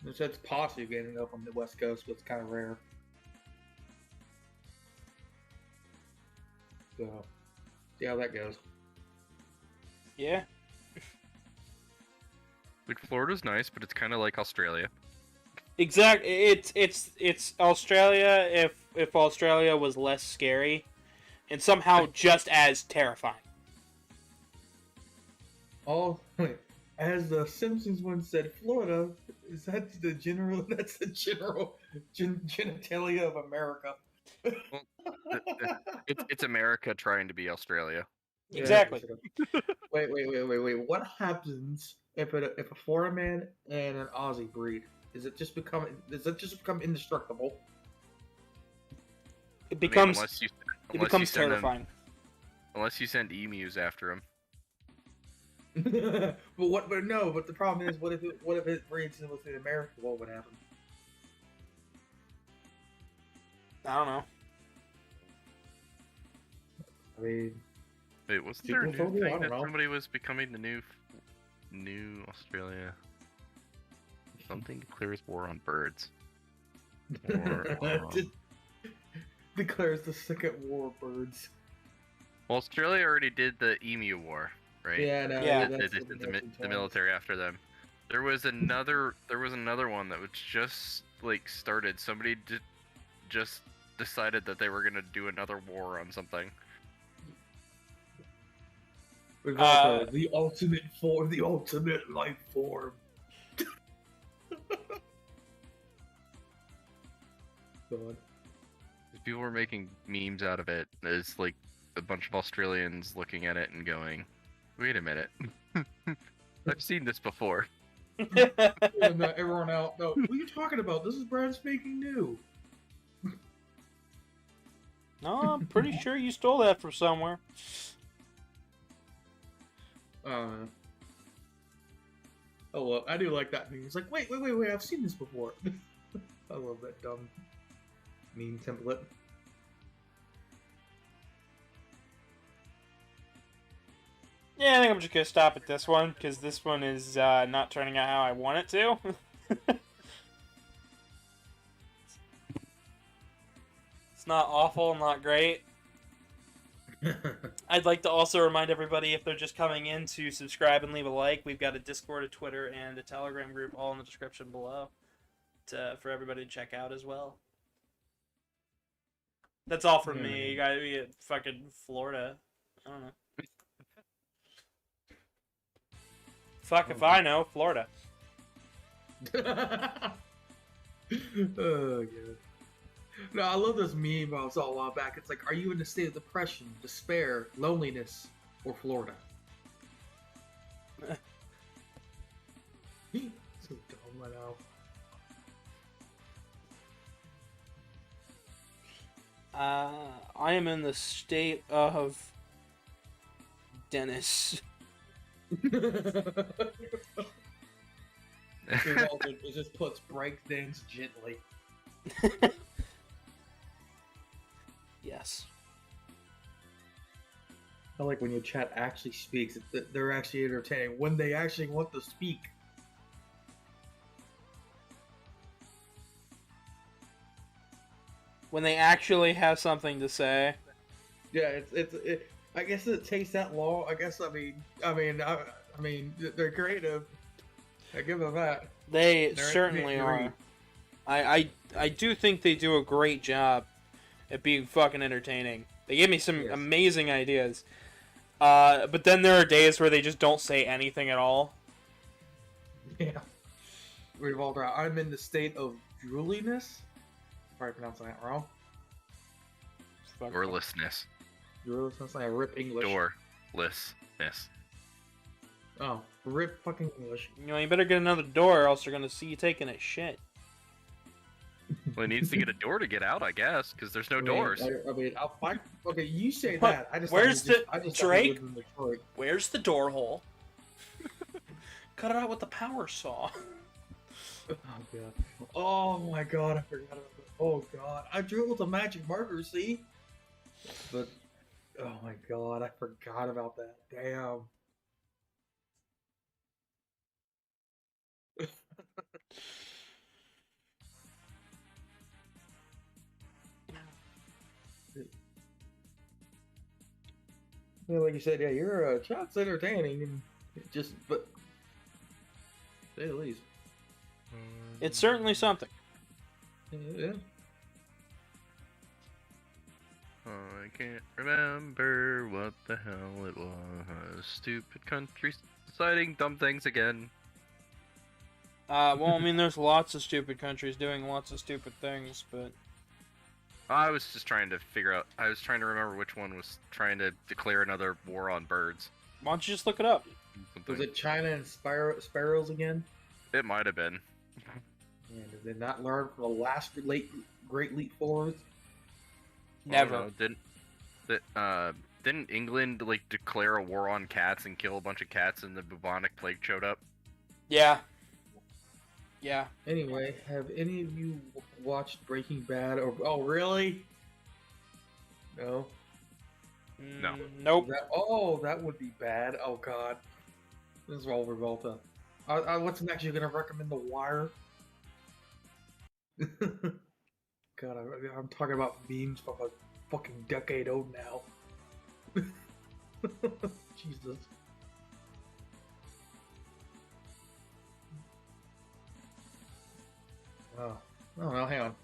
It's possible getting up on the West Coast, but it's kind of rare. So, see how that goes. Yeah. Like Florida's nice, but it's kind of like Australia. Exactly. It's Australia if Australia was less scary, and somehow just as terrifying. Oh, as the Simpsons once said, Florida is that the general? That's the general genitalia of America. It's America trying to be Australia. Yeah, Exactly. Wait. What happens if a Florida man and an Aussie breed? Does it just become indestructible? It becomes unless you send them- terrifying. unless you send emus after him. But the problem is, what if it breeds within America? What would happen? I don't know. I mean, Wait, wasn't there a new Xenophobia? I thing don't that know. somebody was becoming the new Australia? Something declares war on birds. Or, declares the second war of birds. well, Australia already did the emu war, right? Yeah, no, Yeah. They that's just what did American the times. military after them. There was another one that was just like started. Somebody just decided that they were gonna do another war on something. We got the ultimate form, the ultimate life form. God. People were making memes out of it. It's like a bunch of Australians looking at it and going, "Wait a minute, I've seen this before." And everyone out. No, what are you talking about? This is brand spanking new. No, I'm pretty sure you stole that from somewhere. Oh well, I do like that meme. It's like, wait, I've seen this before. I love that dumb meme template. Yeah, I think I'm just gonna stop at this one because this one is not turning out how I want it to. It's not awful, not great. I'd like to also remind everybody, if they're just coming in, to subscribe and leave a like. We've got a Discord, a Twitter, and a Telegram group all in the description below for everybody to check out as well. That's all from me. You gotta be at fucking Florida. I don't know. Fuck if I know. Florida. Oh god. No, I love this meme I saw a while back. It's like, are you in a state of depression, despair, loneliness, or Florida? So dumb, I know. I am in the state of Dennis. It just puts breakdance gently. Yes. I like when your chat actually speaks. They're actually entertaining when they actually want to speak. When they actually have something to say. Yeah, I guess it takes that long. I mean, they're creative. I give them that. They They're certainly entertaining are. I do think they do a great job at being fucking entertaining. They give me some Yes. amazing ideas. But then there are days where they just don't say anything at all. Yeah. Revolve around. I'm in the state of drooliness. Probably pronouncing that wrong. Fuck. Doorlessness. Drooliness. I rip English. Doorlessness. Oh, rip fucking English. You know, you better get another door, or else they're gonna see you taking a shit. Well, he needs to get a door to get out, I guess, because there's no doors. I mean, I'll find. Okay, you say What? that. I just. Where's I just Drake? thought he lived in Detroit. Where's the door hole? Cut it out with the power saw. Oh god. Oh my god, I forgot about that. Oh god. I drew it with a magic marker, see? But oh my god, I forgot about that. Damn. Yeah, like you said, yeah, you're child's entertaining and it just but say the least. It's certainly something. Yeah. I can't remember what the hell it was. Stupid countries deciding dumb things again. Well, I mean, there's lots of stupid countries doing lots of stupid things, but I was just trying to figure out. I was trying to remember which one was trying to declare another war on birds. why don't you just look it up? Was it China and sparrows again? It might have been. And did they not learn from the last great leap forward? Never. Oh, no, didn't England like declare a war on cats and kill a bunch of cats and the bubonic plague showed up? Yeah. Yeah. Anyway, have any of you watched Breaking Bad? Or oh, really? No. No. Nope. That would be bad. Oh god, this is all Revolta. I wasn't actually gonna recommend The Wire. God, I'm talking about memes from a fucking decade old now. Jesus. Oh, no, hang on.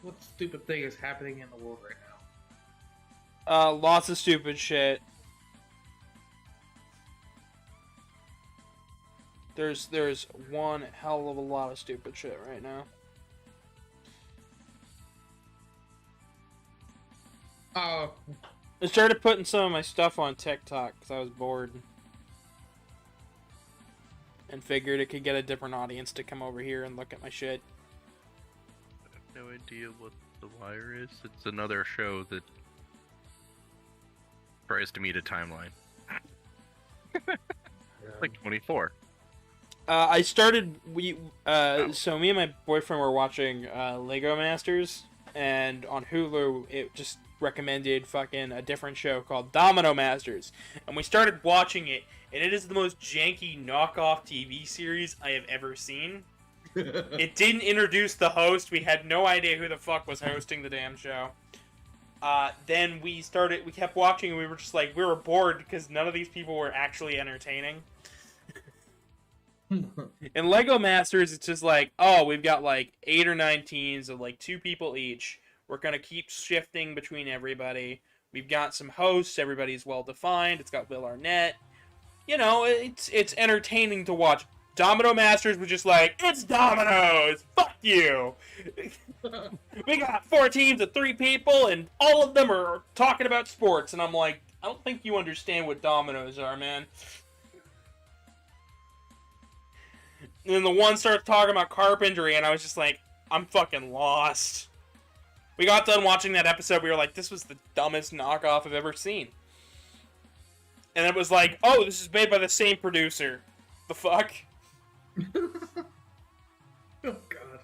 What stupid thing is happening in the world right now? Lots of stupid shit. There's one hell of a lot of stupid shit right now. Oh, I started putting some of my stuff on TikTok because I was bored. And figured it could get a different audience to come over here and look at my shit. I have no idea what The Wire is. It's another show that tries to meet a timeline. Like 24. I started so me and my boyfriend were watching Lego Masters, and on Hulu it just recommended fucking a different show called Domino Masters, and we started watching it, and it is the most janky knockoff TV series I have ever seen. It didn't introduce the host. We had no idea who the fuck was hosting the damn show. Then we kept watching, and we were just like, we were bored because none of these people were actually entertaining. In Lego Masters, it's just like, oh, we've got like 8 or 9 teams of like 2 people each. We're gonna keep shifting between everybody. We've got some hosts. Everybody's well defined. It's got Will Arnett. You know, it's entertaining to watch. Domino Masters was just like, it's dominoes. Fuck you. We got 4 teams of 3 people, and all of them are talking about sports. And I'm like, I don't think you understand what dominoes are, man. And then the one starts talking about carpentry, and I was just like, I'm fucking lost. We got done watching that episode, we were like, this was the dumbest knockoff I've ever seen. And it was like, oh, this is made by the same producer. The fuck? Oh god.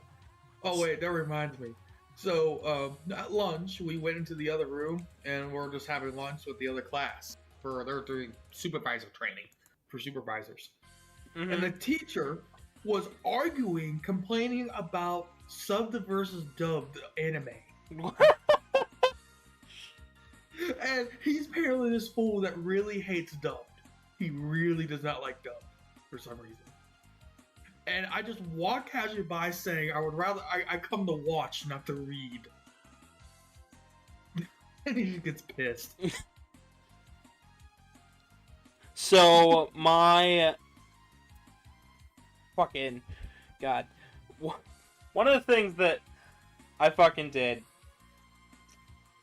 Oh wait, that reminds me. So at lunch we went into the other room and we're just having lunch with the other class for they're doing supervisor training for supervisors. Mm-hmm. And the teacher was arguing, complaining about subbed versus dubbed anime. And he's apparently this fool that really hates dubbed. He really does not like dubbed for some reason. And I just walk casually by saying I come to watch, not to read. And he just gets pissed. So, my fucking God. One of the things that I fucking did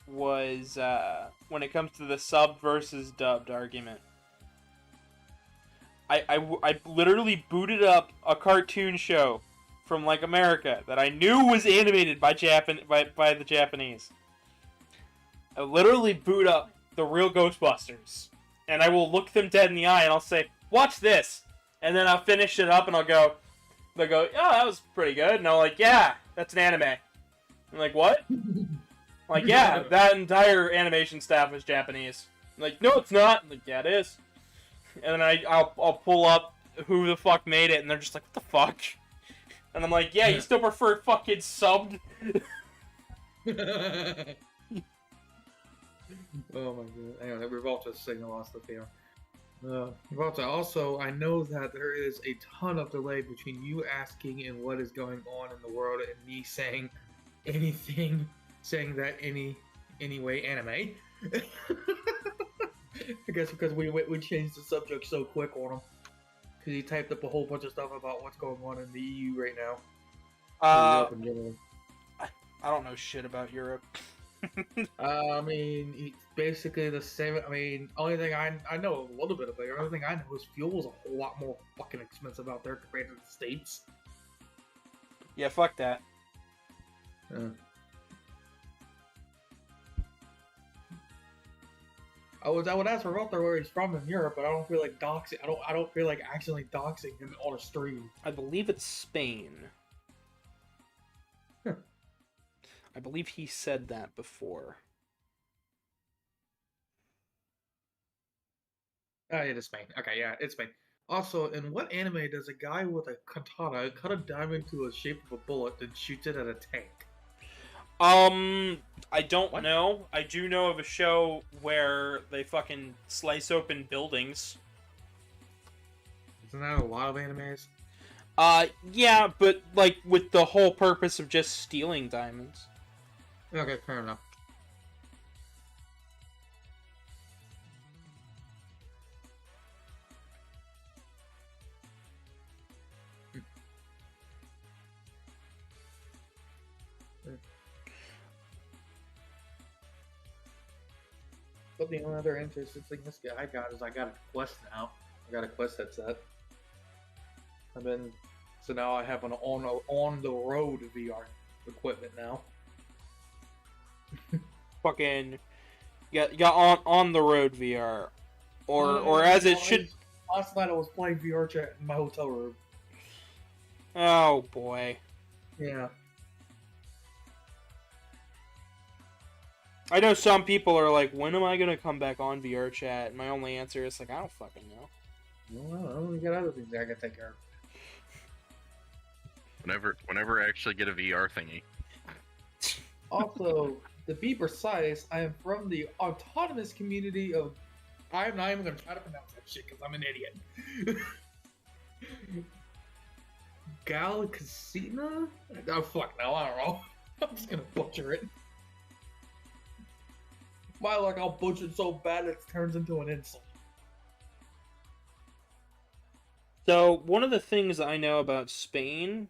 was, when it comes to the subbed versus dubbed argument, I literally booted up a cartoon show from, like, America that I knew was animated by by the Japanese. I literally boot up the real Ghostbusters, and I will look them dead in the eye, and I'll say, watch this! And then I'll finish it up, and they'll go, oh, that was pretty good. And I'm like, yeah, that's an anime. I'm like, what? I'm like, yeah, that entire animation staff is Japanese. I'm like, no, it's not. I'm like, yeah, it is. And then I'll pull up who the fuck made it, and they're just like, what the fuck? And I'm like, yeah, you still prefer fucking subbed? Oh my god. Anyway, Revolta's signal lost the here. Revolta, also, I know that there is a ton of delay between you asking and what is going on in the world and me saying anything, saying that anyway anime. I guess because we changed the subject so quick on him. Because he typed up a whole bunch of stuff about what's going on in the EU right now. I don't know shit about Europe. I mean, it's basically the same. I mean, only thing I know a little bit about it. The only thing I know is fuel is a whole lot more fucking expensive out there compared to the States. Yeah, fuck that. I would ask Roberto where he's from in Europe, but I don't feel like doxing. I don't feel like accidentally doxing him on a stream. I believe it's Spain. Huh. I believe he said that before. It is Spain. Okay, yeah, it's Spain. Also, in what anime does a guy with a katana cut a diamond to the shape of a bullet and shoots it at a tank? I don't know. I do know of a show where they fucking slice open buildings. Isn't that a lot of animes? Yeah, but, like, with the whole purpose of just stealing diamonds. Okay, fair enough. But the only other interesting thing this guy got is I got a Quest now. I got a Quest headset. So now I have an on the road VR equipment now. Fucking, you got on the road VR, or as it should. Last night I was playing VR chat in my hotel room. Oh boy. Yeah. I know some people are like, when am I gonna come back on VR chat? And my only answer is like, I don't fucking know. Well, we got other things I gotta take care of. Whenever I actually get a VR thingy. Also, to be precise, I am from the autonomous community of. I'm not even gonna try to pronounce that shit because I'm an idiot. Galacina? Oh fuck no, I don't know. I'm just gonna butcher it. My luck, I'll butcher it so bad it turns into an insult. So one of the things I know about Spain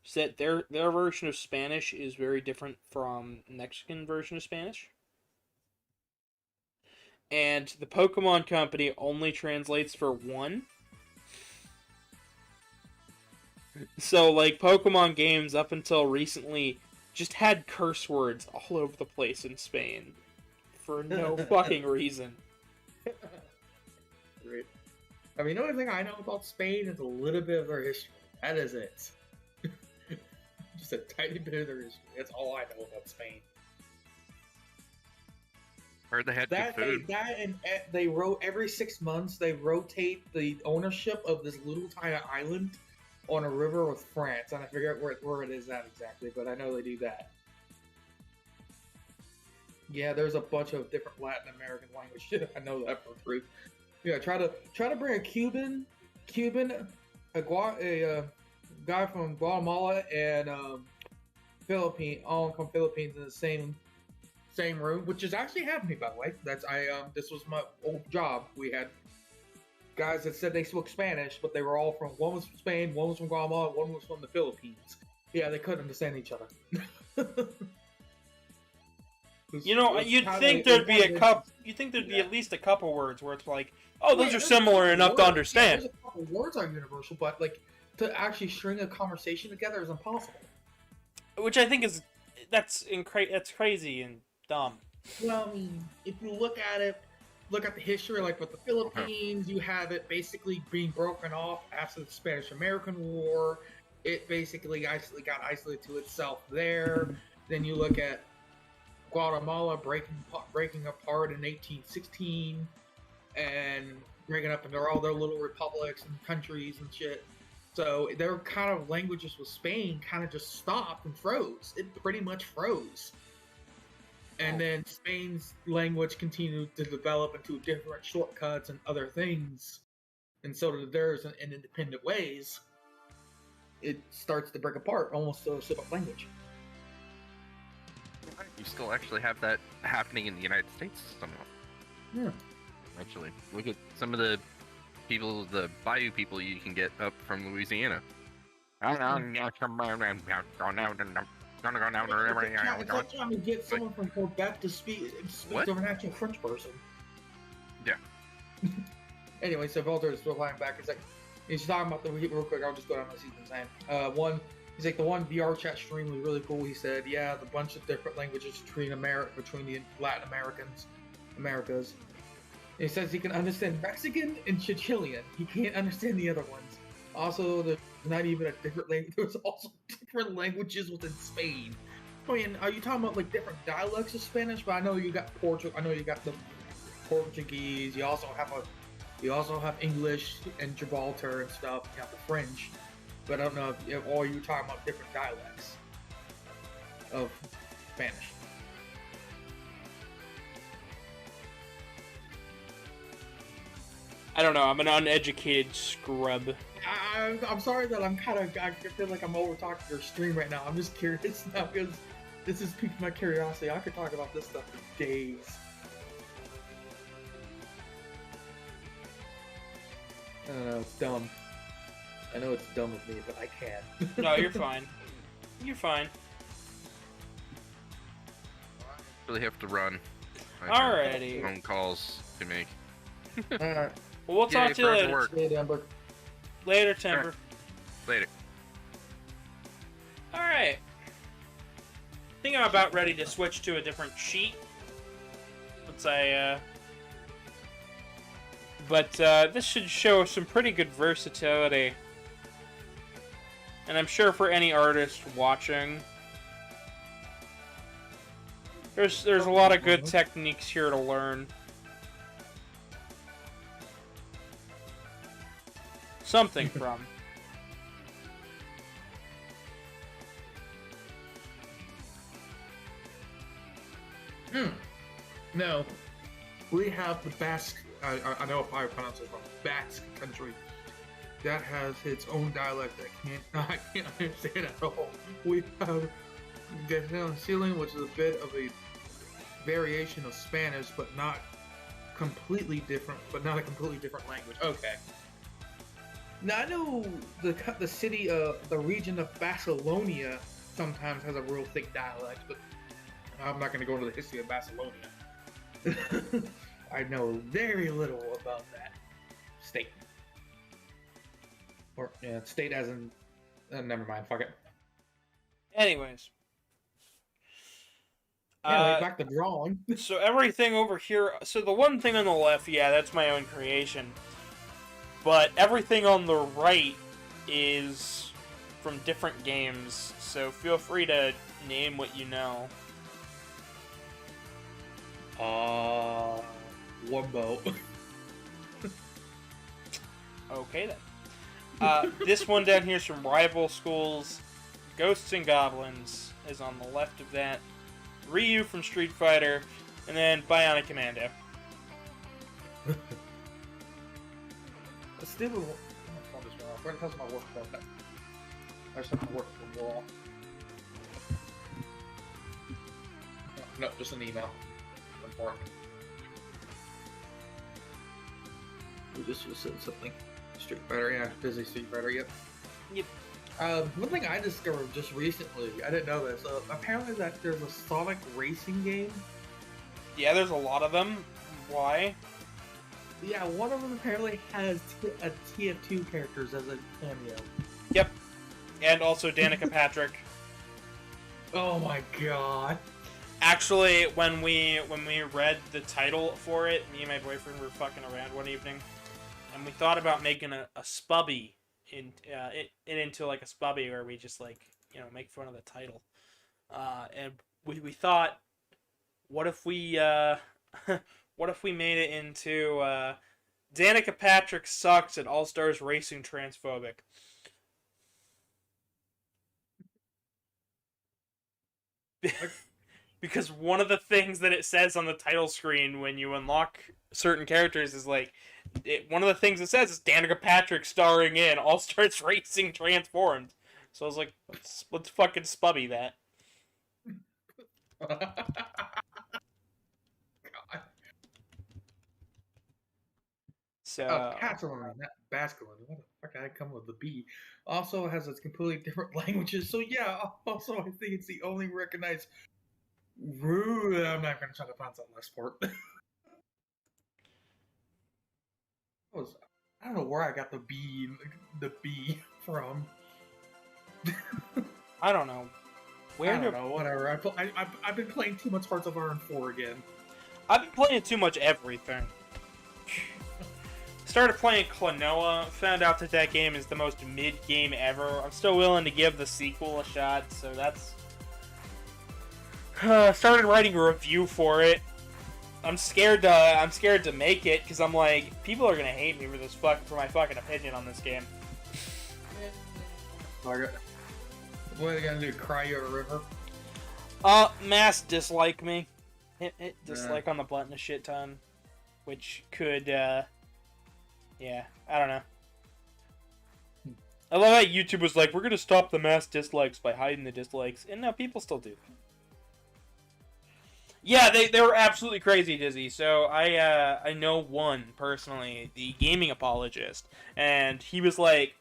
is that their version of Spanish is very different from Mexican version of Spanish. And the Pokemon Company only translates for one. So, like, Pokemon games up until recently just had curse words all over the place in Spain. For no fucking reason. Great. I mean, the only thing I know about Spain is a little bit of their history. That is it. Just a tiny bit of their history. That's all I know about Spain. Heard they had good food. They wrote every 6 months. They rotate the ownership of this little tiny island on a river with France, and I forget where it is at exactly, but I know they do that. Yeah, there's a bunch of different Latin American languages. I know that for free. Yeah, try to bring a Cuban, a guy from Guatemala and all from Philippines in the same room, which is actually happening, by the way. This was my old job. We had guys that said they spoke Spanish, but they were all from, one was from Spain, one was from Guatemala, one was from the Philippines. Yeah, they couldn't understand each other. You know, you'd think there'd be a couple. You think there'd be at least a couple words where it's like, oh, those are similar enough to understand. Yeah, there's a couple words are universal, but like to actually string a conversation together is impossible. Which I think is that's crazy and dumb. Well, I mean, if you look at the history, like with the Philippines, you have it basically being broken off after the Spanish-American War. It basically got isolated to itself there. Then you look at Guatemala breaking apart in 1816 and breaking up into all their little republics and countries and shit. So their kind of languages with Spain kind of just stopped and froze. It pretty much froze. And then Spain's language continued to develop into different shortcuts and other things. And so did theirs in independent ways. It starts to break apart, almost to a separate language. You still actually have that happening in the United States somehow. Yeah. Actually, look at some of the people, the Bayou people you can get up from Louisiana. It's like trying to get someone from Quebec to speak to an actual French person. Yeah. Anyway, so Volter is still flying back. It's like he's talking about real quick. I'll just go down the season saying. He's like, the one VR chat stream was really cool. He said, yeah, the bunch of different languages between the Latin Americas. And he says he can understand Mexican and Chilean. He can't understand the other ones. Also, there's not even a different language. There's also different languages within Spain. I mean, are you talking about like different dialects of Spanish? But I know you got Portugal. I know you got the Portuguese. You also have English and Gibraltar and stuff. You got the French. But I don't know if or you're talking about different dialects of Spanish. I don't know. I'm an uneducated scrub. I'm sorry that I feel like I'm over talking your stream right now. I'm just curious now because this has piqued my curiosity. I could talk about this stuff for days. I don't know. It's dumb. I know it's dumb of me, but I can. No, you're fine. You're fine. Really have to run. Alrighty. Phone calls to make. Alright. Well, we'll talk to you later. Work. Later, Timber. Later. Alright. I think I'm about ready to switch to a different sheet. But this should show some pretty good versatility. And I'm sure for any artist watching, there's a lot of good techniques here to learn. Something from. No. We have the Basque, I know if I pronounce it wrong, Basque country. That has its own dialect that I can't understand at all. We have the ceiling, which is a bit of a variation of Spanish, but not completely different, a completely different language. Okay. Now I know the city, the region of Babylonia sometimes has a real thick dialect, but I'm not going to go into the history of Babylonia. I know very little about that state. Or, yeah, state as in... never mind, fuck it. Anyways. Anyway, back to drawing. So everything over here... So the one thing on the left, yeah, that's my own creation. But everything on the right is from different games. So feel free to name what you know. Wumbo. Okay then. This one down here is from Rival Schools. Ghosts and Goblins is on the left of that. Ryu from Street Fighter, and then Bionic Commando. Still, I'm gonna turn this one off. Where the hell's my work phone? I just have to work from the wall. No, just an email. Important. We just said something. Street Fighter, yeah, busy Street Fighter, yep. Yep. One thing I discovered just recently, I didn't know this. Apparently, that there's a Sonic racing game. Yeah, there's a lot of them. Why? Yeah, one of them apparently has a TF2 characters as a cameo. Yep. And also Danica Patrick. Oh my god. Actually, when we read the title for it, me and my boyfriend were fucking around one evening, and we thought about making a spubby into like a spubby where we just like, you know, make fun of the title. And we thought, what if we what if we made it into Danica Patrick sucks at All Stars Racing transphobic. Because one of the things that it says on the title screen when you unlock certain characters is like, one of the things it says is Danica Patrick starring in All Stars Racing Transformed. So I was like, let's fucking spubby that. God. So Catalan, not Basculin. What the fuck did I come with the B? Also has its completely different languages. So yeah, also I think it's the only recognized I'm not gonna try to pronounce that last part. I don't know where I got the B from. I don't know. I don't know. Whatever. I've been playing too much Hearts of Iron 4 again. I've been playing too much everything. Started playing Klonoa, found out that game is the most mid-game ever. I'm still willing to give the sequel a shot, so that's... started writing a review for it. I'm scared to make it, because I'm like, people are gonna hate me for my fucking opinion on this game. What are they gonna do, cry you a river? Mass dislike me. Hit dislike on the button a shit ton. Which could, yeah, I don't know. I love how YouTube was like, we're gonna stop the mass dislikes by hiding the dislikes, and now people still do. Yeah, they were absolutely crazy, Dizzy. So I know one personally, the gaming apologist, and he was like,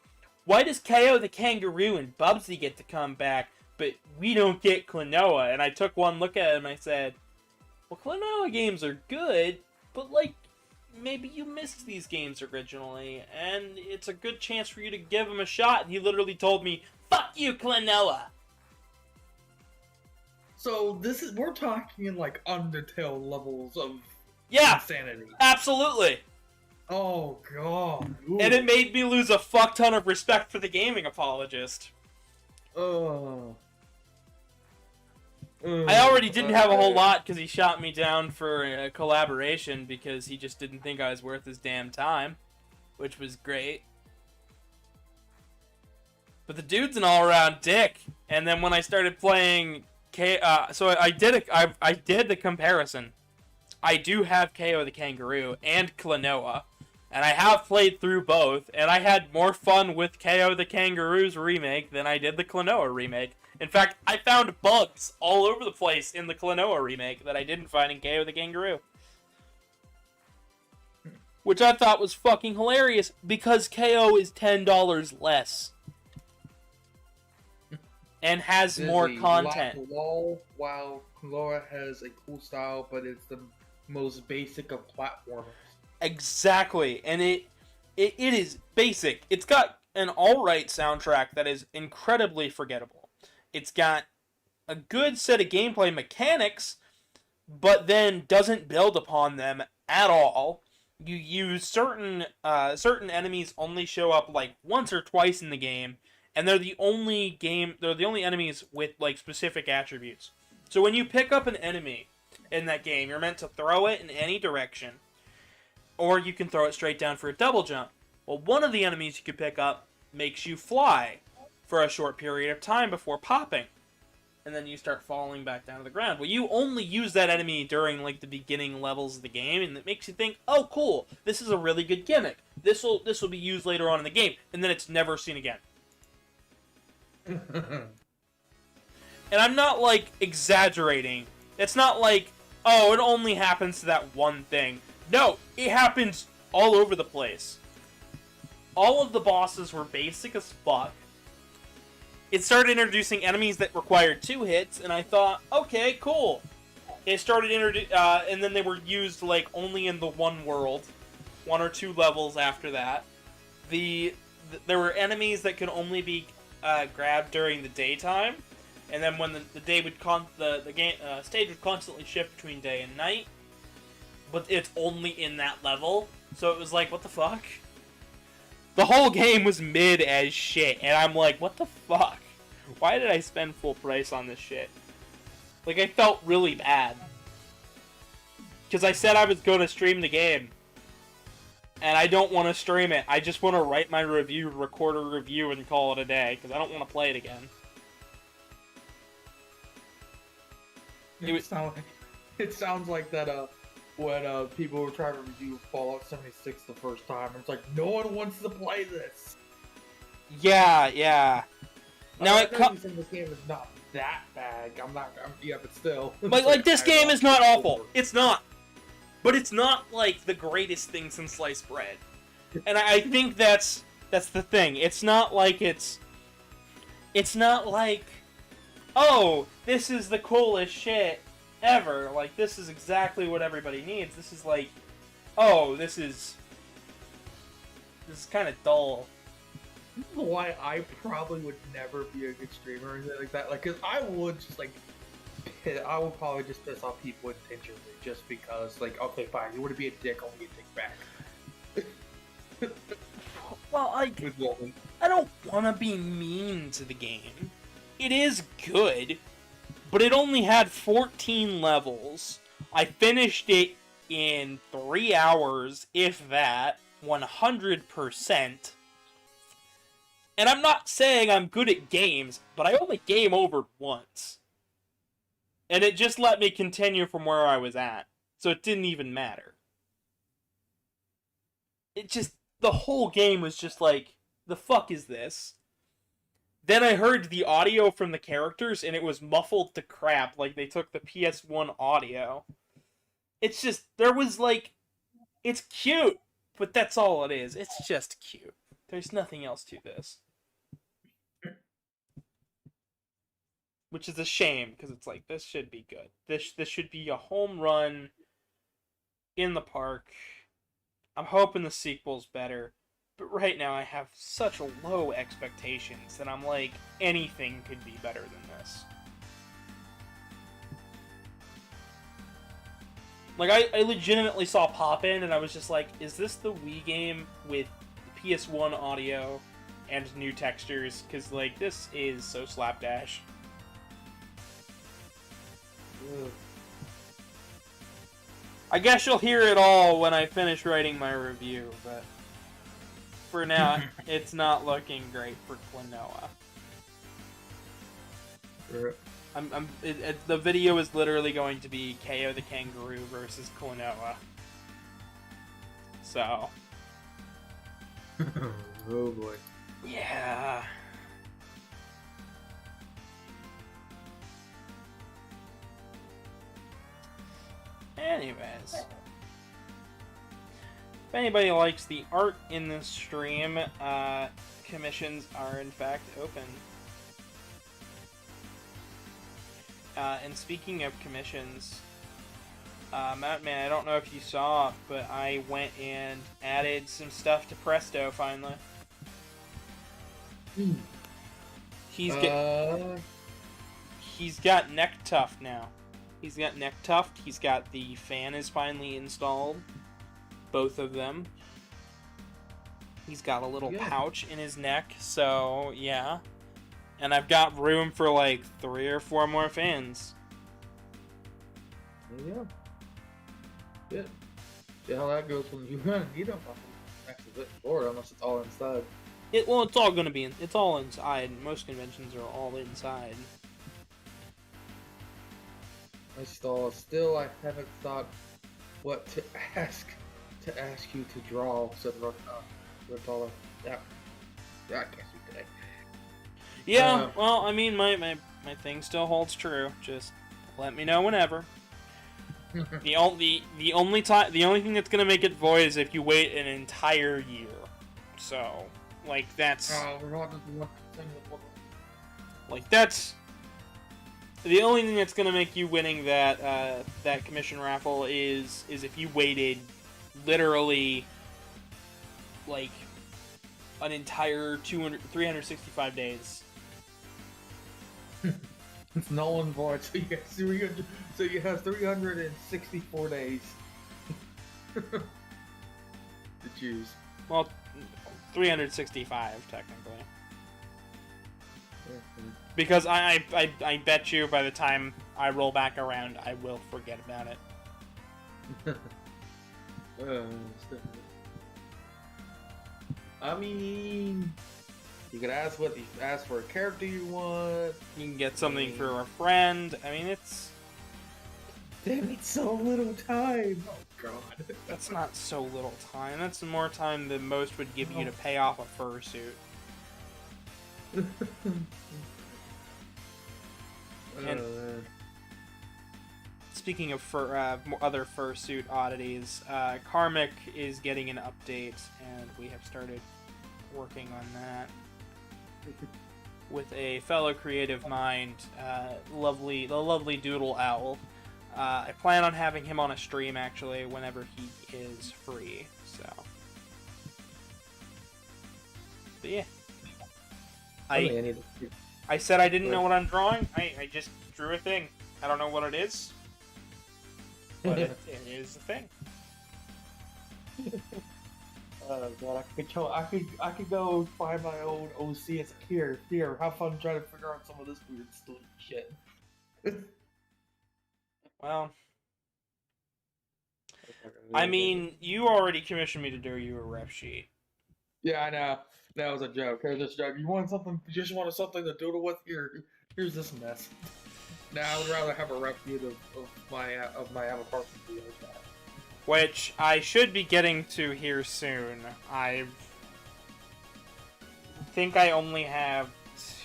why does KO the Kangaroo and Bubsy get to come back, but we don't get Klonoa? And I took one look at it and I said, well, Klonoa games are good, but like, maybe you missed these games originally, and it's a good chance for you to give them a shot. And he literally told me, fuck you, Klonoa! So we're talking in like Undertale levels of insanity. Absolutely. Oh god. Ooh. And it made me lose a fuck ton of respect for the gaming apologist. Oh. I already didn't have a whole lot because he shot me down for a collaboration because he just didn't think I was worth his damn time, which was great. But the dude's an all-around dick. And then when I started playing so I did the comparison. I do have KO the Kangaroo and Klonoa, and I have played through both, and I had more fun with KO the Kangaroo's remake than I did the Klonoa remake. In fact, I found bugs all over the place in the Klonoa remake that I didn't find in KO the Kangaroo. Which I thought was fucking hilarious, because KO is $10 less. And has more content. While Klonoa has a cool style, but it's the most basic of platformers. Exactly, and it is basic. It's got an alright soundtrack that is incredibly forgettable. It's got a good set of gameplay mechanics, but then doesn't build upon them at all. You use certain enemies only show up like once or twice in the game, and they're the only enemies with like specific attributes. So when you pick up an enemy in that game, you're meant to throw it in any direction, or you can throw it straight down for a double jump. Well, one of the enemies you can pick up makes you fly for a short period of time before popping. And then you start falling back down to the ground. Well, you only use that enemy during, like, the beginning levels of the game, and it makes you think, oh, cool, this is a really good gimmick. This will be used later on in the game, and then it's never seen again. And I'm not, like, exaggerating. It's not like, oh, it only happens to that one thing. No, it happens all over the place. All of the bosses were basic as fuck. It started introducing enemies that required 2 hits, and I thought, okay, cool. It started and then they were used like only in the one world, 1 or 2 levels after that. There were enemies that could only be grabbed during the daytime, and then when the day would stage would constantly shift between day and night, but it's only in that level. So it was like, what the fuck? The whole game was mid as shit, and I'm like, what the fuck? Why did I spend full price on this shit? Like, I felt really bad. Because I said I was going to stream the game. And I don't want to stream it. I just want to write my review, record a review, and call it a day. Because I don't want to play it again. It sounds like that, when people were trying to review Fallout 76 the first time, it's like, no one wants to play this. Yeah. Now I know you think this game is not that bad. Yeah, but still. Like this game is not awful. It's not. But it's not, like, the greatest thing since sliced bread. And I think that's the thing. It's not like it's not like, oh, this is the coolest shit ever. Like, this is exactly what everybody needs. This is like, oh, this is kind of dull. This is why I probably would never be a good streamer or anything like that. Like, cause I would just I would probably just piss off people intentionally just because, like, okay, fine, you want to be a dick, I'll get a dick back. Well, I don't want to be mean to the game. It is good, but it only had 14 levels. I finished it in 3 hours, if that, 100%. And I'm not saying I'm good at games, but I only game over once. And it just let me continue from where I was at. So it didn't even matter. The whole game was just like, the fuck is this? Then I heard the audio from the characters, and it was muffled to crap, like they took the PS1 audio. It's just, it's cute, but that's all it is. It's just cute. There's nothing else to this. Which is a shame, because it's like, this should be good. This should be a home run in the park. I'm hoping the sequel's better. But right now I have such low expectations that I'm like, anything could be better than this. Like, I legitimately saw pop in and I was just like, is this the Wii game with PS1 audio and new textures? Because, like, this is so slapdash. I guess you'll hear it all when I finish writing my review, but for now, it's not looking great for Klonoa. The video is literally going to be KO the Kangaroo versus Klonoa. So. Oh boy. Yeah. Anyways, if anybody likes the art in this stream, commissions are in fact open. And speaking of commissions, Mattman, I don't know if you saw, but I went and added some stuff to Presto finally. He's got neck tuft now. He's got neck tuft. He's got the fan is finally installed. Both of them. He's got a little pouch in his neck, so yeah. And I've got room for like 3 or 4 more fans. There you go. Good. See how that goes when you don't have next to it or unless it's all inside. Well, it's all gonna be it's all inside. Most conventions are all inside. Still, I haven't thought what to ask you to draw. Said Rotala. Yeah, I can't speak today. Yeah, well, I mean, my thing still holds true. Just let me know whenever. the only thing that's gonna make it void is if you wait an entire year. So, like that's that's the only thing that's gonna make you winning that commission raffle is if you waited literally like an entire 365 days. It's null and void. So you have 364 days to choose. Well, 365 technically. Because I bet you by the time I roll back around, I will forget about it. I mean, you could ask for a character you want. You can get something for a friend. I mean, it's... Damn, it's so little time. Oh god. That's not so little time. That's more time than most would give you to pay off a fursuit. And speaking of other fursuit oddities, Karmic is getting an update, and we have started working on that with a fellow creative mind, the lovely Doodle Owl. I plan on having him on a stream actually whenever he is free. So, but yeah, I said I didn't know what I'm drawing. I just drew a thing. I don't know what it is, but it is a thing. Oh god, I could go find my own OC and say, here, have fun trying to figure out some of this weird stupid shit. Well, I mean, you already commissioned me to do you a rep sheet. Yeah, I know. That was a joke. It was just a joke. You want something? You just wanted something to doodle with? Here's this mess. Now I would rather have a rep sheet of my avatar from the other side. Which I should be getting to here soon. I think I only have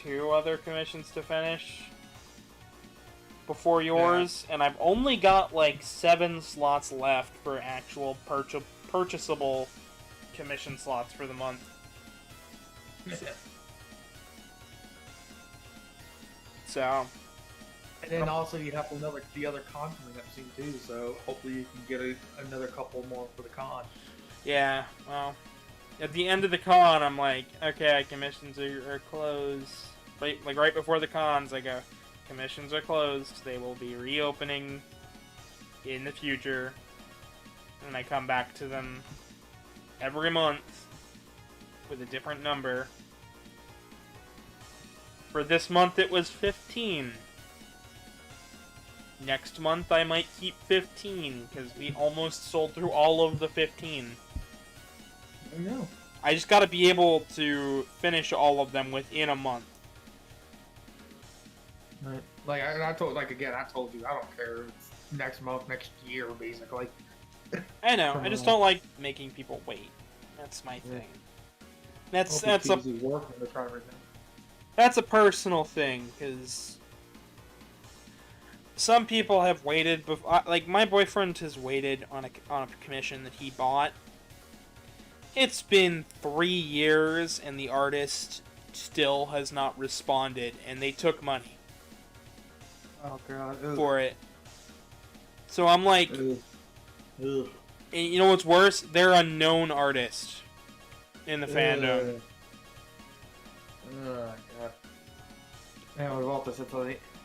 2 other commissions to finish before yours, and I've only got like 7 slots left for actual purchasable commission slots for the month. So. And then also you have the other con coming up soon too, so hopefully you can get another couple more for the con. Yeah, well, at the end of the con, I'm like, okay, commissions are closed. Right before the cons, I go, commissions are closed. They will be reopening in the future, and I come back to them every month with a different number. For this month, it was 15. Next month, I might keep 15, because we almost sold through all of the 15. I know. I just gotta be able to finish all of them within a month. Right. I told you, I don't care. It's next month, next year, basically. I know, I just don't like making people wait. That's my thing. That's a personal thing, because some people have waited before. Like, my boyfriend has waited on a commission that he bought. It's been 3 years, and the artist still has not responded, and they took money. Oh god. For it. So I'm like, and you know what's worse? They're a known artist in the fandom. Oh god. And with Walter said,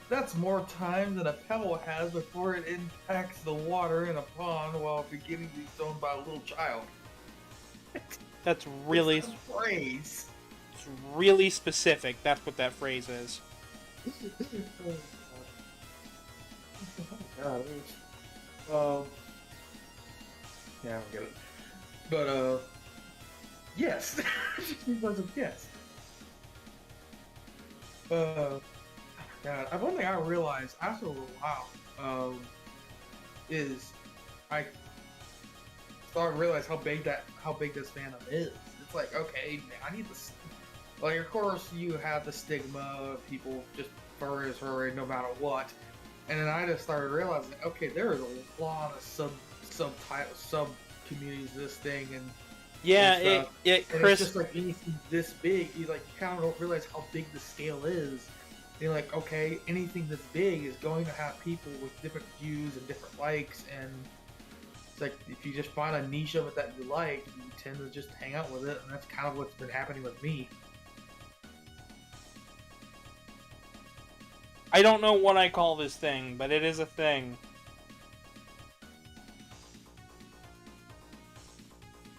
that's more time than a pebble has before it impacts the water in a pond while beginning to be thrown by a little child. That's really It's a phrase. It's really specific. That's what that phrase is. God. Yeah, I don't get it. But Yes. Just because of yes. God, one thing I realized after a while, is I started to realize how big this fandom is. It's like, okay, man, I need this. Like, of course, you have the stigma of people just furry no matter what, and then I just started realizing, okay, there is a lot of sub communities of this thing, and Yeah, and stuff. it And Chris. it's just like anything this big, you like kind of don't realize how big the scale is. You're like, okay, anything this big is going to have people with different views and different likes, and it's like if you just find a niche of it that you like, you tend to just hang out with it, and that's kind of what's been happening with me. I don't know what I call this thing, but it is a thing.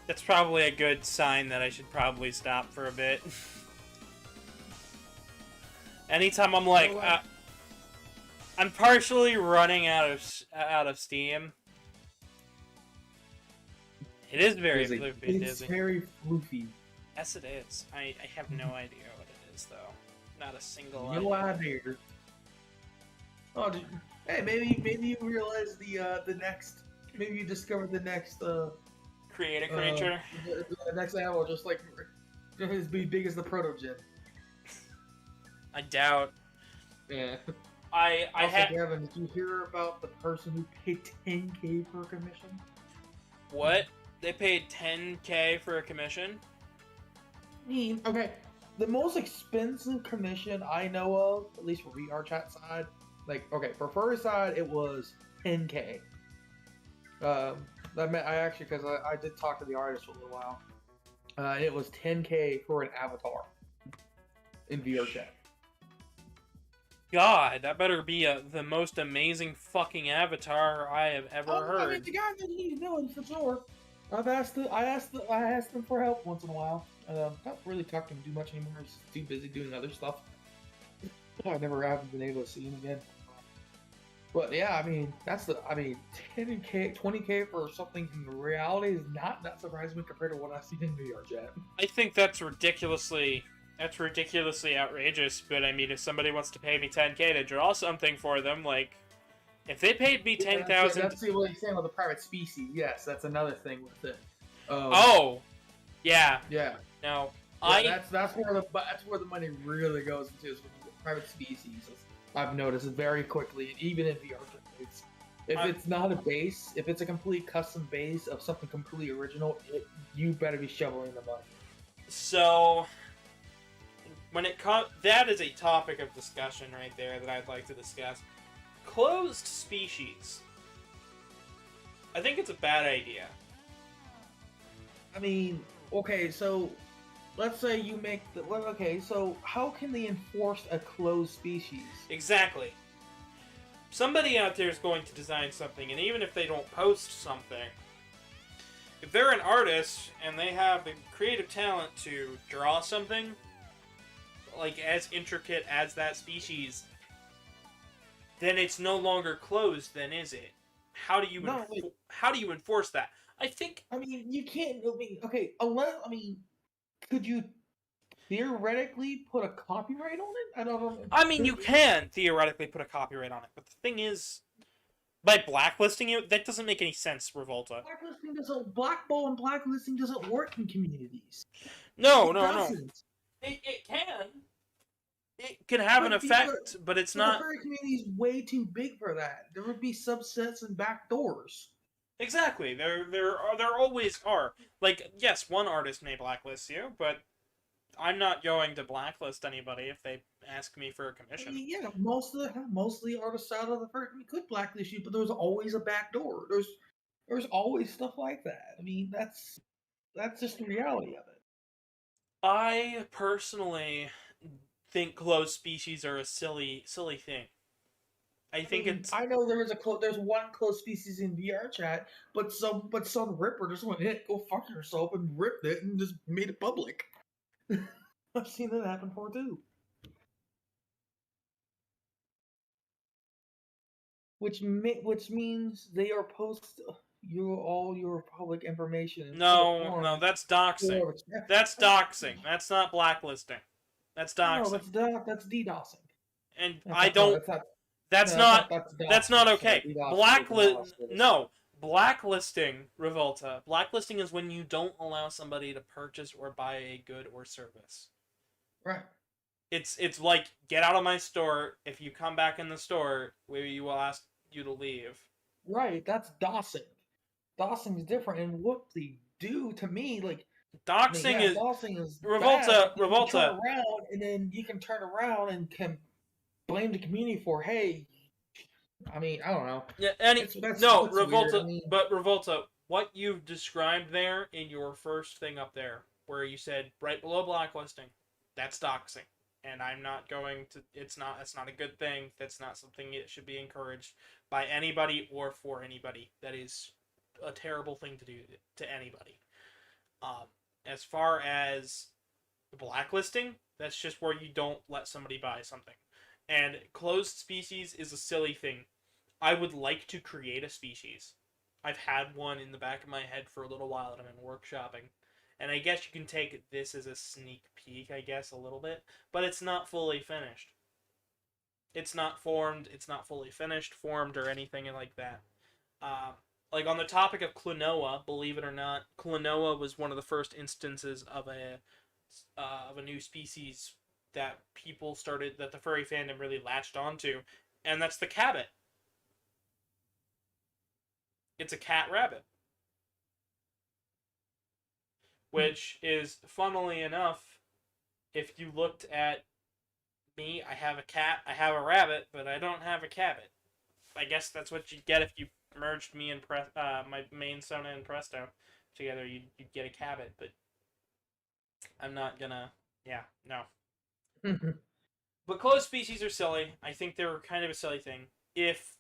That's probably a good sign that I should probably stop for a bit. Anytime I'm like, I'm partially running out of steam. It is very floofy and It's dizzy. very floofy. Yes, it is. I have no idea what it is, though. Not a single No idea. idea. Oh, hey, maybe you realize the next. Maybe you discovered the next Create a creature. the next animal, just like as big as the protogen. I doubt. Yeah. I Also, had Gavin, did you hear about the person who paid $10K for a commission? what? They paid 10K for a commission? I mean, okay, the most expensive commission I know of, at least for VR chat side, like, okay, for furry side, it was 10K. That meant I actually, because I did talk to the artist for a little while. It was 10K for an avatar in VR chat. God, that better be the most amazing fucking avatar I have ever heard. I mean, the guy that he's doing for sure. I asked him for help once in a while. Not really talked to him too much anymore. He's too busy doing other stuff. I never haven't been able to see him again. But yeah, I mean, 10K, 20K for something in reality is not that surprising compared to what I've seen in VR chat. I think that's ridiculously outrageous, but I mean, if somebody wants to pay me 10K to draw something for them, like, if they paid me 10,000... That's what he's saying with the private species. Yes, that's another thing with it. Oh! Yeah. Yeah. No. Yeah, that's where the money really goes into, is with private species. I've noticed it very quickly, and even in VR, if it's not a base, if it's a complete custom base of something completely original, you better be shoveling the money. So, when that is a topic of discussion right there that I'd like to discuss. Closed species. I think it's a bad idea. I mean, okay, so let's say you make so how can they enforce a closed species? Exactly. Somebody out there is going to design something, and even if they don't post something, if they're an artist and they have the creative talent to draw something like as intricate as that species, then it's no longer closed, then is it? How do you enforce that? I mean, you can't. I mean, okay, could you theoretically put a copyright on it? I don't know. I mean, you can theoretically put a copyright on it, but the thing is, by blacklisting it, that doesn't make any sense, Revolta. Blacklisting doesn't work in communities. No. It can. It can have an effect, but it's not. The furry community is way too big for that. There would be subsets and backdoors. Exactly. There always are. Like, yes, one artist may blacklist you, but I'm not going to blacklist anybody if they ask me for a commission. I mean, yeah, most of the artists out of the furry community could blacklist you, but there's always a backdoor. There's always stuff like that. I mean, that's just the reality of it. I personally think closed species are a silly thing. I know there's one closed species in VR chat, but some ripper just went, "Hey, go fuck yourself," and ripped it and just made it public. I've seen that happen before too. Which means they are all your public information in short No, form. no, that's doxing. That's doxing. That's not blacklisting. That's No, doxing. that's DDoSing. And That's I not, no, don't. that's not. That's No, not. that's That's DDoSing. not Sorry, okay. DDoS is anonymous service. No, blacklisting, Revolta. Blacklisting is when you don't allow somebody to purchase or buy a good or service. Right. It's like, get out of my store. If you come back in the store, we will ask you to leave. Right. That's DOSing. DOSing is different, and what they do to me, like, Doxing is DOSing is Revolta. bad. You can Revolta. turn around, and then you can turn around and can blame the community for, hey, I mean, I don't know. Yeah. That's Revolta. weird. I mean, But Revolta, what you've described there in your first thing up there, where you said right below blacklisting, that's doxing, and I'm not going to. It's not. That's not a good thing. That's not something that should be encouraged by anybody or for anybody. That is a terrible thing to do to anybody. As far as blacklisting, that's just where you don't let somebody buy something. And closed species is a silly thing. I would like to create a species. I've had one in the back of my head for a little while and I've been workshopping. And I guess you can take this as a sneak peek, I guess, a little bit. But it's not fully finished. It's not formed, it's not fully finished, formed, or anything like that. Like on the topic of Klonoa, believe it or not, Klonoa was one of the first instances of a new species that the furry fandom really latched onto, and that's the cabbit. It's a cat rabbit, which is, funnily enough, if you looked at me, I have a cat, I have a rabbit, but I don't have a cabbit. I guess that's what you'd get if you merged me and my main Sona and Presto together. You'd get a cabbit, but I'm not gonna. Yeah, no. But closed species are silly. I think they're kind of a silly thing. If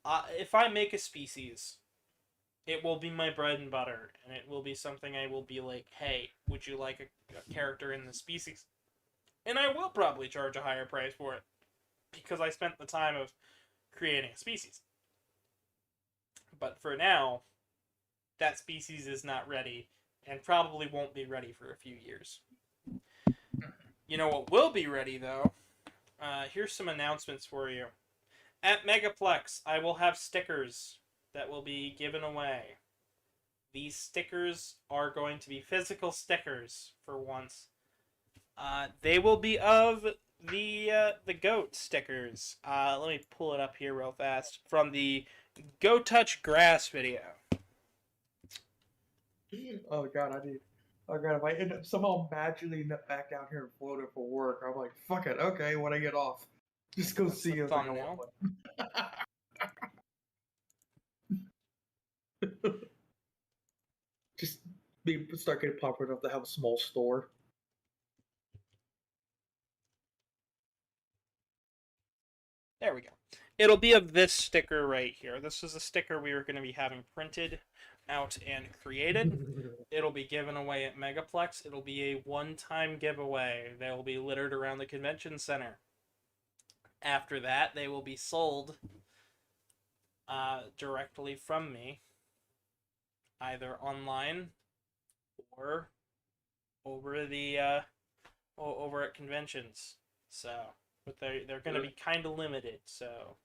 I make a species, it will be my bread and butter, and it will be something I will be like, hey, would you like a character in the species? And I will probably charge a higher price for it, because I spent the time of creating a species. But for now, that species is not ready, and probably won't be ready for a few years. You know what will be ready, though? Here's some announcements for you. At Megaplex, I will have stickers that will be given away. These stickers are going to be physical stickers for once. They will be of the goat stickers. Let me pull it up here real fast from the Go Touch Grass video. oh god, oh god, if I end up somehow magically back down here in Florida for work, I'm like, fuck it, okay, when I get off, just go That's see the if thumbnail. Just start getting popular enough to have a small store. There we go. It'll be of this sticker right here. This is a sticker we were going to be having printed out and created. It'll be given away at Megaplex. It'll be a one-time giveaway. They'll be littered around the convention center. After that, they will be sold directly from me, either online or over the over at conventions. So, but they're going to be kind of limited. So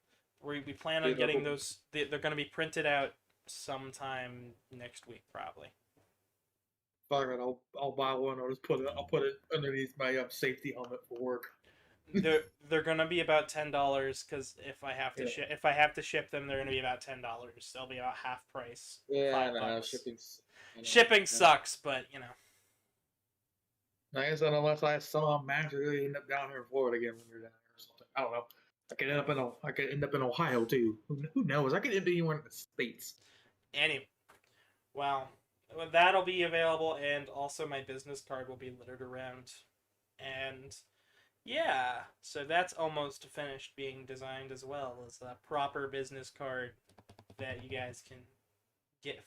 we plan on getting those. They're going to be printed out sometime next week, probably. Fuck it, I'll buy one. I'll put it underneath my safety helmet for work. They're gonna be about $10 because if I have to ship them, they're gonna be about $10. They'll be about half price. Yeah, $5. Shipping sucks, but you know. Like I said, unless I somehow magically end up down here in Florida again when you're down here or something. I don't know. I could end up in Ohio too. Who knows? I could end up anywhere in the States. Anyway, well, that'll be available, and also my business card will be littered around, and. Yeah, so that's almost finished being designed as well as a proper business card that you guys can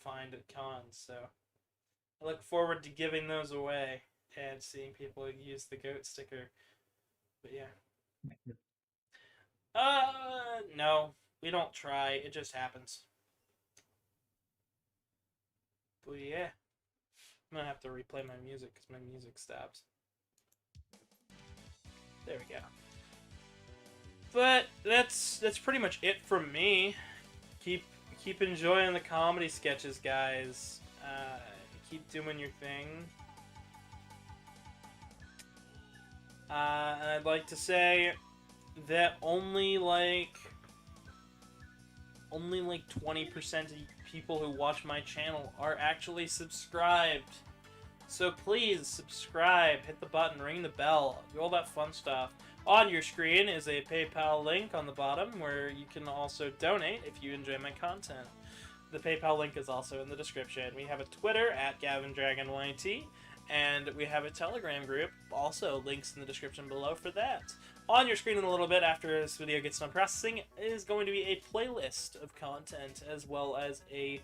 find at cons. So I look forward to giving those away and seeing people use the goat sticker. But yeah. No, we don't try. It just happens. But yeah. I'm gonna have to replay my music because my music stops. There we go. But that's pretty much it from me. Keep enjoying the comedy sketches, guys. Keep doing your thing. And I'd like to say that only like 20% of people who watch my channel are actually subscribed. So please subscribe, hit the button, ring the bell, do all that fun stuff. On your screen is a PayPal link on the bottom where you can also donate if you enjoy my content. The PayPal link is also in the description. We have a Twitter at GavinDragonYT, and we have a Telegram group, also links in the description below for that. On your screen in a little bit after this video gets done processing is going to be a playlist of content as well as a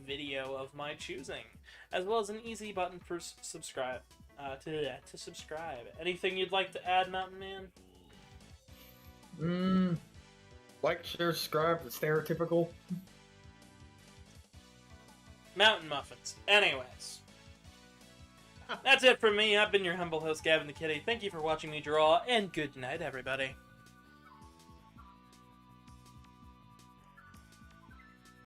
video of my choosing, as well as an easy button for subscribe to subscribe. Anything you'd like to add, Mountain Man? Like, share, subscribe, the stereotypical. Mountain Muffins. Anyways. That's it from me. I've been your humble host, Gavin the Kitty. Thank you for watching me draw, and good night, everybody.